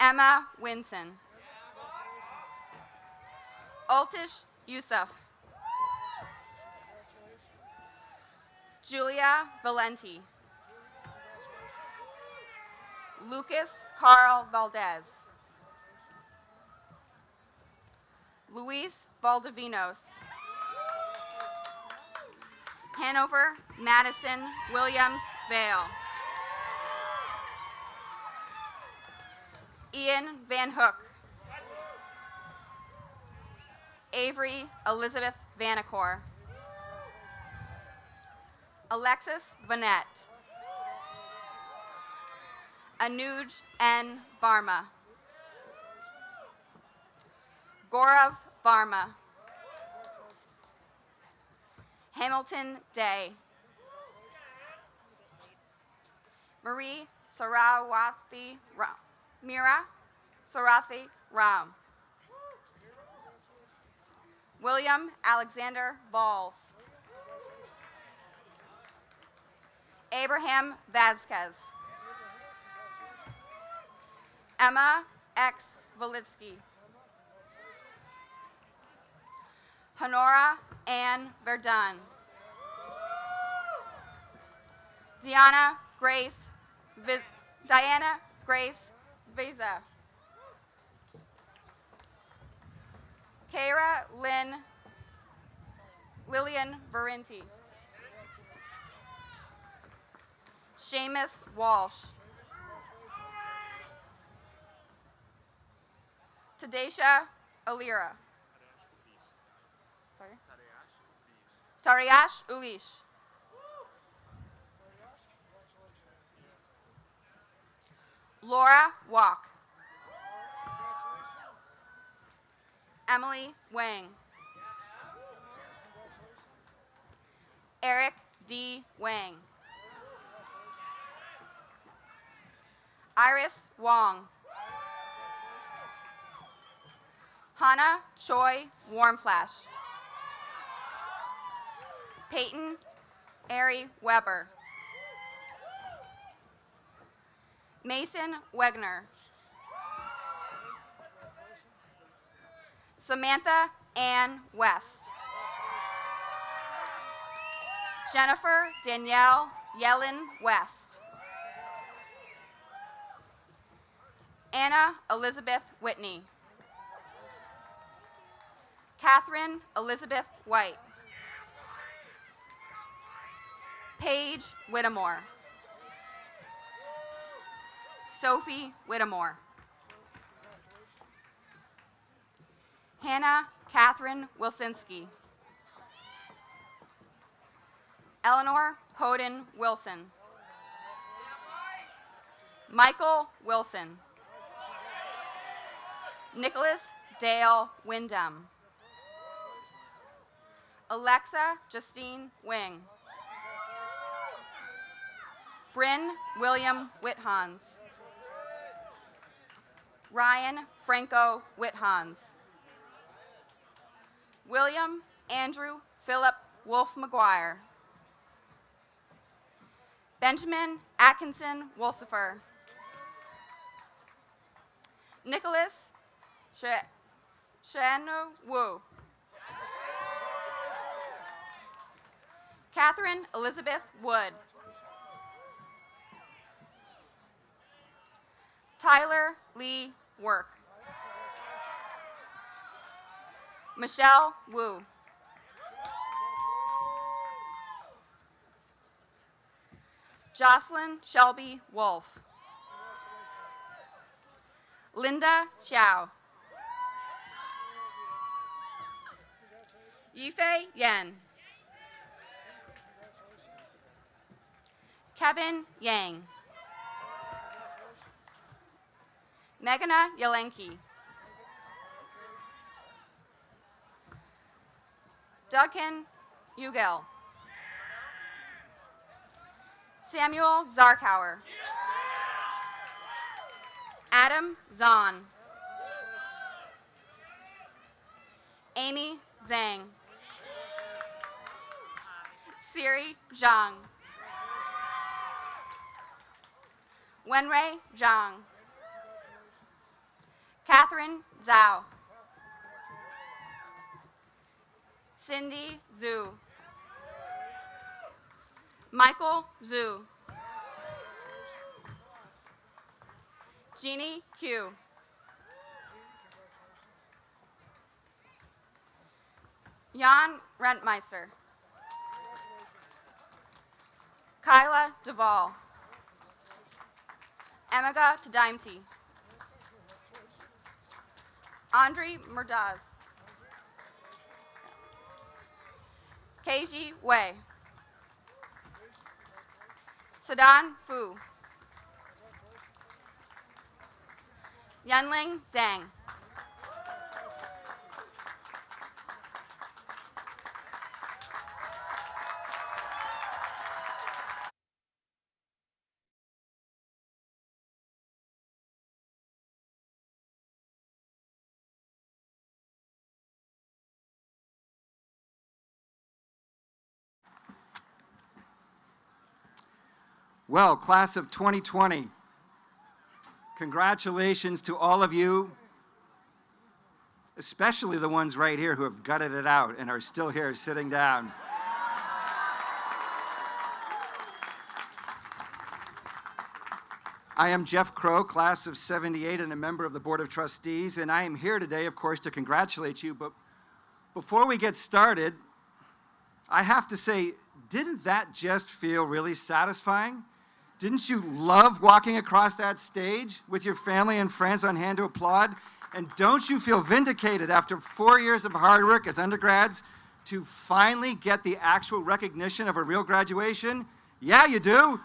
Speaker 16: Emma Winson. Altish Yusuf. Julia Valenti. Lucas Carl Valdez. Luis Valdivinos. Hanover Madison Williams Vale. Ian Van Hook. Avery Elizabeth Vanacore. Alexis Vanette. Anuj N. Varma. Gaurav Varma. Hamilton Day. Marie Sarawati Ram. Mira Sarathi Ram. William Alexander Balls. Abraham Vasquez. Emma X. Valitsky. Honora Ann Verdun. Diana Grace Visa. Kara Lillian Varinti. Seamus Walsh. Tadesha Alira. Sorry? Tariash Ulish. Laura Walk. Emily Wang. Eric D. Wang. Iris Wong. Hannah Choi Warmflash. Peyton Ari Weber. Mason Wegner. Samantha Ann West. Jennifer Danielle Yellen West. Anna Elizabeth Whitney. Catherine Elizabeth White. Paige Whittemore. Sophie Whittemore. Hannah Catherine Wilsinski. Eleanor Hoden Wilson. Michael Wilson. Nicholas Dale Wyndham. Alexa Justine Wing. Bryn William Whithans. Ryan Franco Whithans. William Andrew Philip Wolf McGuire. Benjamin Atkinson Wolsifer. Nicholas Shano Wu. Catherine Elizabeth Wood. Tyler Lee Work. Michelle Wu. Jocelyn Shelby Wolf. Linda Xiao. Yifei Yen. Kevin Yang. Meghana Yelenki. Duncan Ugel. Samuel Zarkauer. Adam Zahn. Amy Zhang. Siri Zhang. Wenrei Zhang. Catherine Zhao. Cindy Zhu. Michael Zhu. Jeannie Q. Jan Rentmeister. Kyla Duvall. Emega Tadaimti. Andre Murdaz. Keiji Wei. Sadan Fu. Yanling Deng.
Speaker 17: Well, class of 2020, congratulations to all of you, especially the ones right here who have gutted it out and are still here sitting down. I am Jeff Crow, class of 78 and a member of the Board of Trustees, and I am here today, of course, to congratulate you. But before we get started, I have to say, didn't that just feel really satisfying? Didn't you love walking across that stage with your family and friends on hand to applaud? And don't you feel vindicated after 4 years of hard work as undergrads to finally get the actual recognition of a real graduation? Yeah, you do.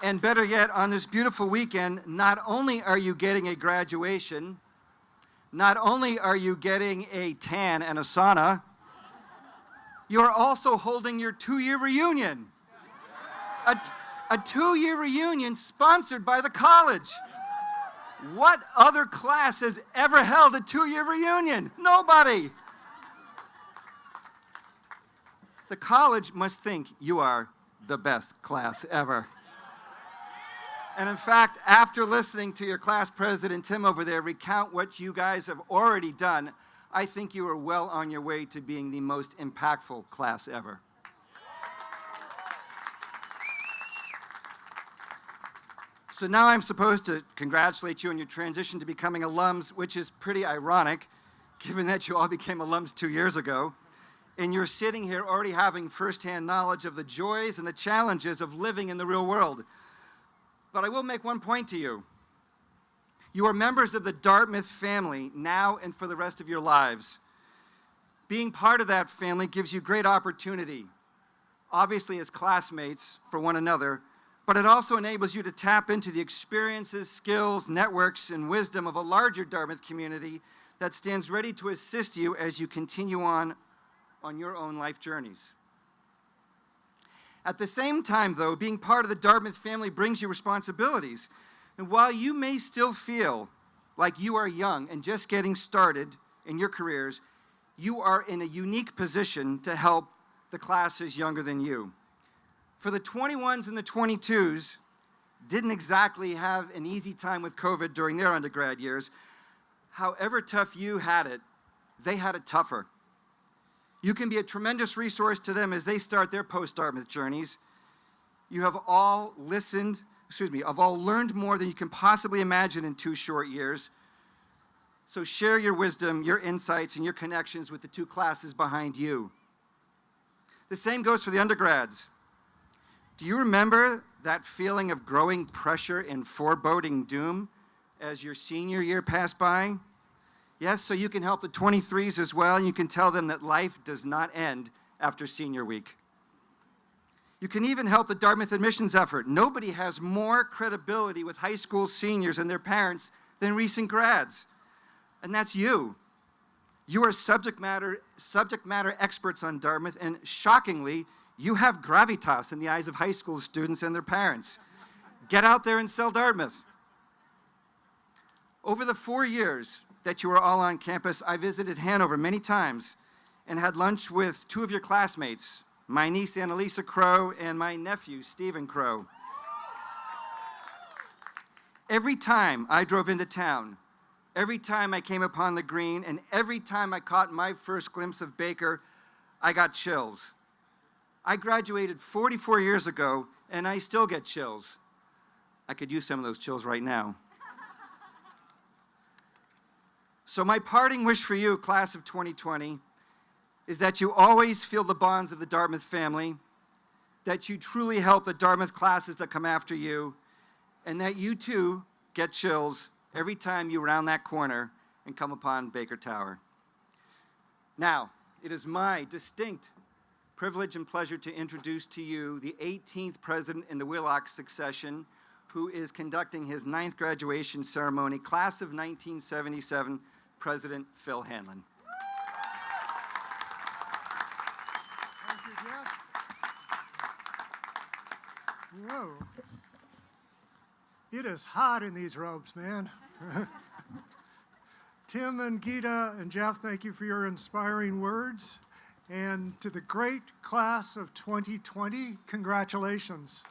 Speaker 17: And better yet, on this beautiful weekend, not only are you getting a graduation, not only are you getting a tan and a sauna, you're also holding your 2-year reunion. A 2-year reunion sponsored by the college. What other class has ever held a 2-year reunion? Nobody. The college must think you are the best class ever. And in fact, after listening to your class president, Tim, over there, recount what you guys have already done, I think you are well on your way to being the most impactful class ever. So now I'm supposed to congratulate you on your transition to becoming alums, which is pretty ironic, given that you all became alums 2 years ago. And you're sitting here already having firsthand knowledge of the joys and the challenges of living in the real world. But I will make one point to you. You are members of the Dartmouth family now and for the rest of your lives. Being part of that family gives you great opportunity, obviously as classmates for one another, but it also enables you to tap into the experiences, skills, networks, and wisdom of a larger Dartmouth community that stands ready to assist you as you continue on your own life journeys. At the same time, though, being part of the Dartmouth family brings you responsibilities. And while you may still feel like you are young and just getting started in your careers, you are in a unique position to help the classes younger than you. For the 21s and the 22s, didn't exactly have an easy time with COVID during their undergrad years. However tough you had it, they had it tougher. You can be a tremendous resource to them as they start their post-Dartmouth journeys. You have all learned more than you can possibly imagine in 2 short years. So share your wisdom, your insights, and your connections with the 2 classes behind you. The same goes for the undergrads. Do you remember that feeling of growing pressure and foreboding doom as your senior year passed by? Yes, so you can help the 23s as well, and you can tell them that life does not end after senior week. You can even help the Dartmouth admissions effort. Nobody has more credibility with high school seniors and their parents than recent grads, and that's you. You are subject matter experts on Dartmouth, and shockingly, you have gravitas in the eyes of high school students and their parents. Get out there and sell Dartmouth. Over the 4 years that you were all on campus, I visited Hanover many times and had lunch with 2 of your classmates, my niece Annalisa Crow and my nephew Stephen Crow. Every time I drove into town, every time I came upon the green, and every time I caught my first glimpse of Baker, I got chills. I graduated 44 years ago, and I still get chills. I could use some of those chills right now. So my parting wish for you, class of 2020, is that you always feel the bonds of the Dartmouth family, that you truly help the Dartmouth classes that come after you, and that you too get chills every time you round that corner and come upon Baker Tower. Now, it is my distinct privilege and pleasure to introduce to you the 18th president in the Wheelock succession, who is conducting his 9th graduation ceremony, class of 1977, President Phil Hanlon.
Speaker 18: Thank you, Jeff. Whoa. It is hot in these robes, man. Tim and Gita and Jeff, thank you for your inspiring words. And to the great class of 2020, congratulations.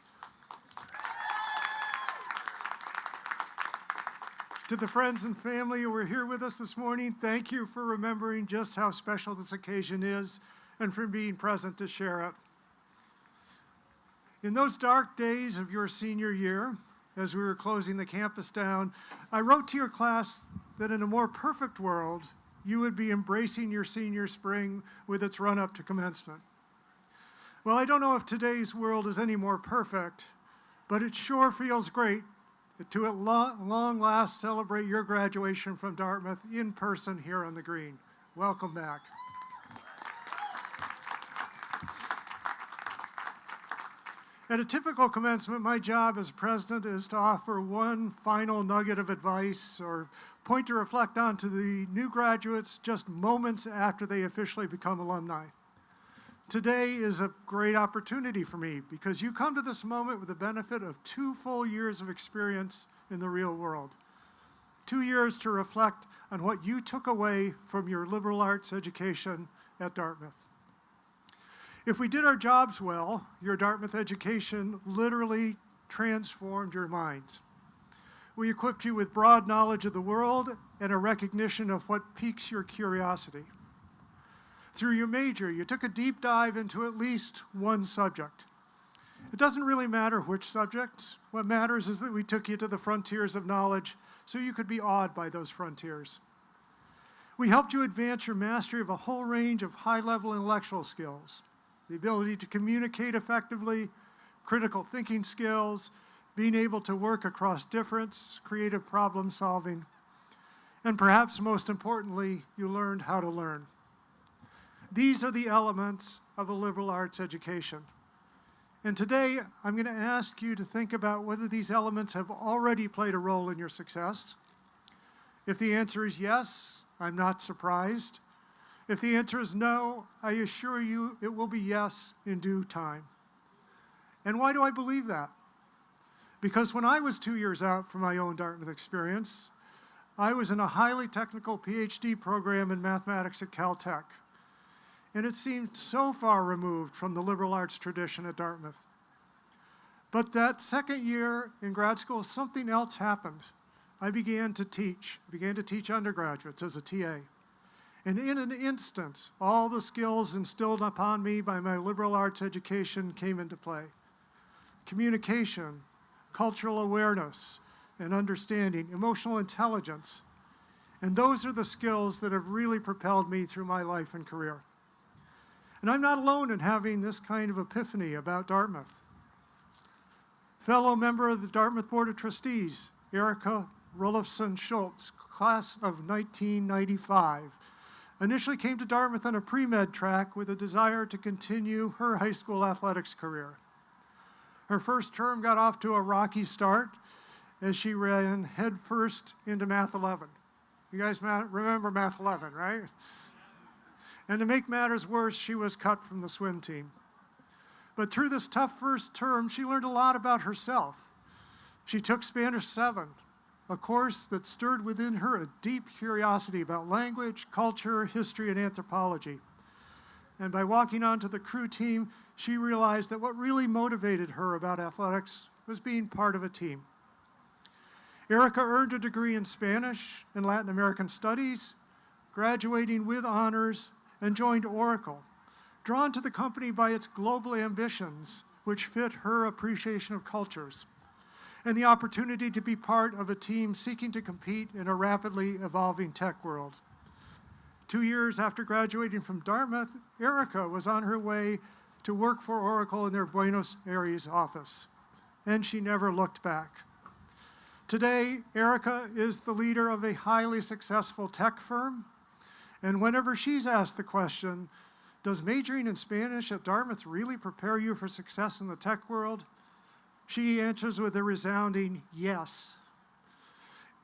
Speaker 18: To the friends and family who are here with us this morning, thank you for remembering just how special this occasion is and for being present to share it. In those dark days of your senior year, as we were closing the campus down, I wrote to your class that in a more perfect world, you would be embracing your senior spring with its run-up to commencement. Well, I don't know if today's world is any more perfect, but it sure feels great to at long last celebrate your graduation from Dartmouth in person here on the green. Welcome back. At a typical commencement, my job as president is to offer one final nugget of advice or point to reflect on to the new graduates just moments after they officially become alumni. Today is a great opportunity for me because you come to this moment with the benefit of 2 full years of experience in the real world. 2 years to reflect on what you took away from your liberal arts education at Dartmouth. If we did our jobs well, your Dartmouth education literally transformed your minds. We equipped you with broad knowledge of the world and a recognition of what piques your curiosity. Through your major, you took a deep dive into at least one subject. It doesn't really matter which subject. What matters is that we took you to the frontiers of knowledge so you could be awed by those frontiers. We helped you advance your mastery of a whole range of high-level intellectual skills, the ability to communicate effectively, critical thinking skills, being able to work across difference, creative problem solving, and perhaps most importantly, you learned how to learn. These are the elements of a liberal arts education. And today, I'm going to ask you to think about whether these elements have already played a role in your success. If the answer is yes, I'm not surprised. If the answer is no, I assure you it will be yes in due time. And why do I believe that? Because when I was 2 years out from my own Dartmouth experience, I was in a highly technical PhD program in mathematics at Caltech. And it seemed so far removed from the liberal arts tradition at Dartmouth. But that second year in grad school, something else happened. I began to teach undergraduates as a TA. And in an instant, all the skills instilled upon me by my liberal arts education came into play. Communication, cultural awareness and understanding, emotional intelligence. And those are the skills that have really propelled me through my life and career. And I'm not alone in having this kind of epiphany about Dartmouth. Fellow member of the Dartmouth Board of Trustees, Erica Rolofson Schultz, class of 1995, initially came to Dartmouth on a pre-med track with a desire to continue her high school athletics career. Her first term got off to a rocky start as she ran headfirst into Math 11. You guys remember Math 11, right? And to make matters worse, she was cut from the swim team. But through this tough first term, she learned a lot about herself. She took Spanish 7, a course that stirred within her a deep curiosity about language, culture, history, and anthropology. And by walking onto the crew team, she realized that what really motivated her about athletics was being part of a team. Erica earned a degree in Spanish and Latin American Studies, graduating with honors, and joined Oracle, drawn to the company by its global ambitions, which fit her appreciation of cultures, and the opportunity to be part of a team seeking to compete in a rapidly evolving tech world. 2 years after graduating from Dartmouth, Erica was on her way to work for Oracle in their Buenos Aires office, and she never looked back. Today, Erica is the leader of a highly successful tech firm, and whenever she's asked the question, does majoring in Spanish at Dartmouth really prepare you for success in the tech world? She answers with a resounding yes.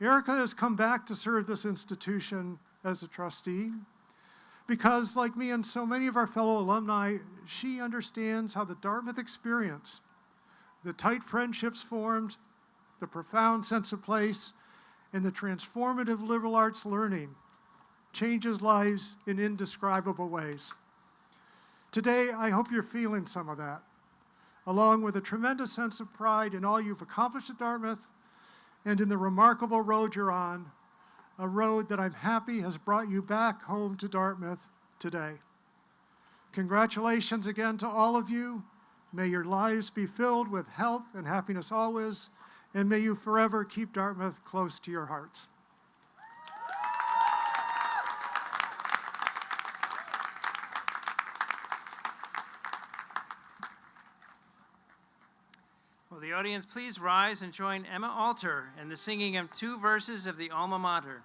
Speaker 18: Erica has come back to serve this institution as a trustee because, like me and so many of our fellow alumni, she understands how the Dartmouth experience, the tight friendships formed, the profound sense of place, and the transformative liberal arts learning changes lives in indescribable ways. Today, I hope you're feeling some of that, along with a tremendous sense of pride in all you've accomplished at Dartmouth and in the remarkable road you're on, a road that I'm happy has brought you back home to Dartmouth today. Congratulations again to all of you. May your lives be filled with health and happiness always, and may you forever keep Dartmouth close to your hearts.
Speaker 10: Will the audience please rise and join Emma Alter in the singing of 2 verses of the Alma Mater.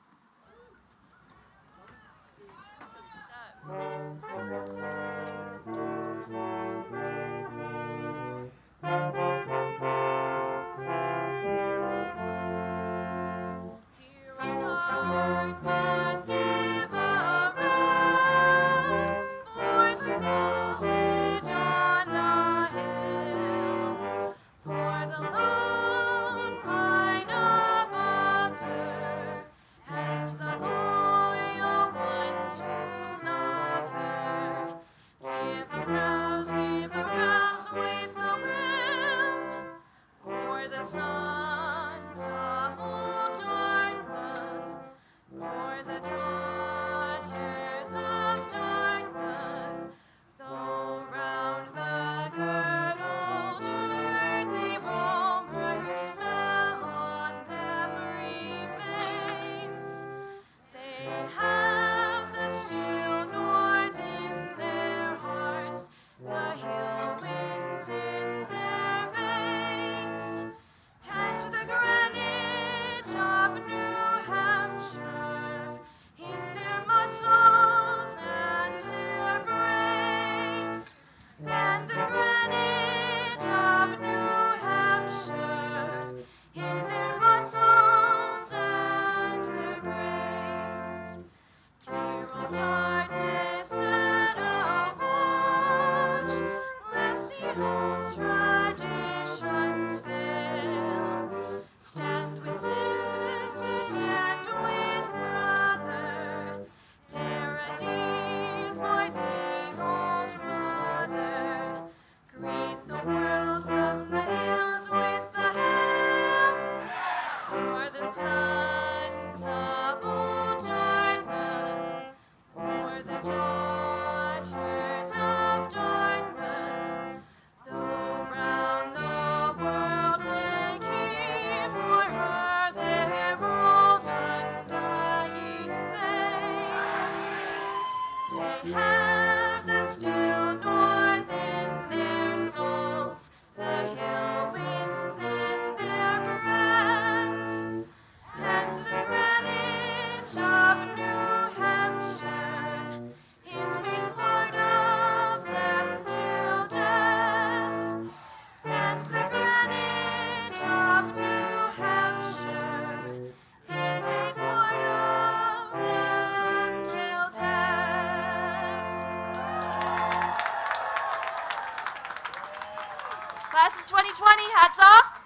Speaker 19: 2020, hats off.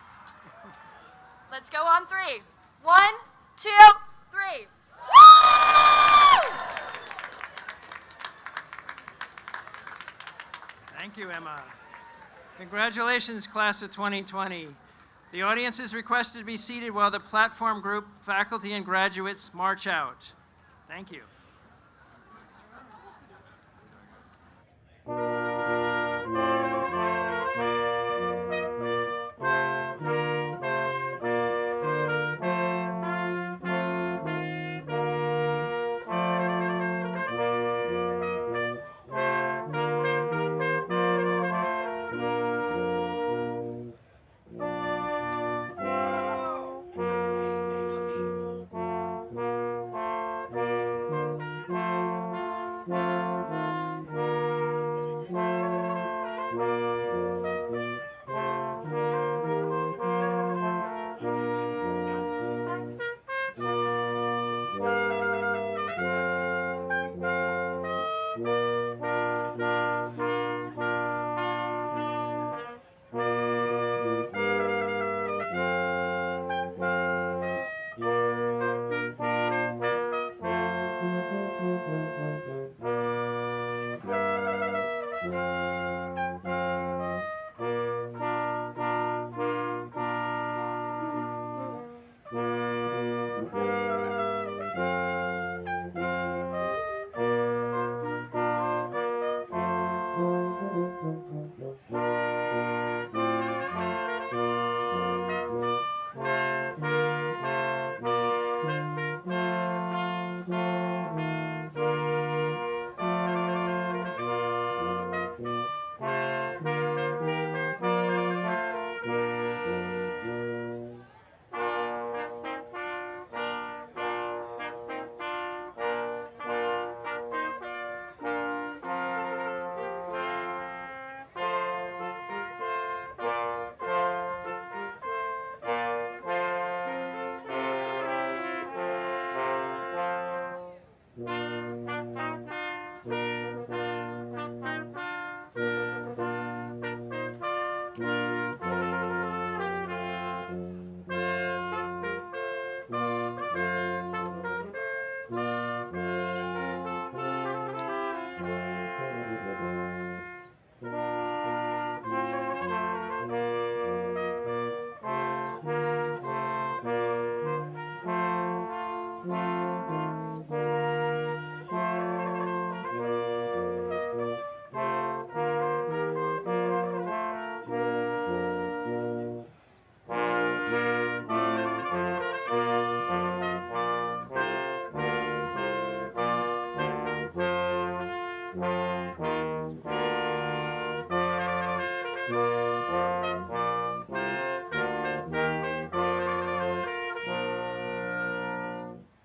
Speaker 19: Let's go on 3. 1, 2, 3.
Speaker 10: Thank you, Emma. Congratulations, class of 2020. The audience is requested to be seated while the platform group, faculty, and graduates march out. Thank you.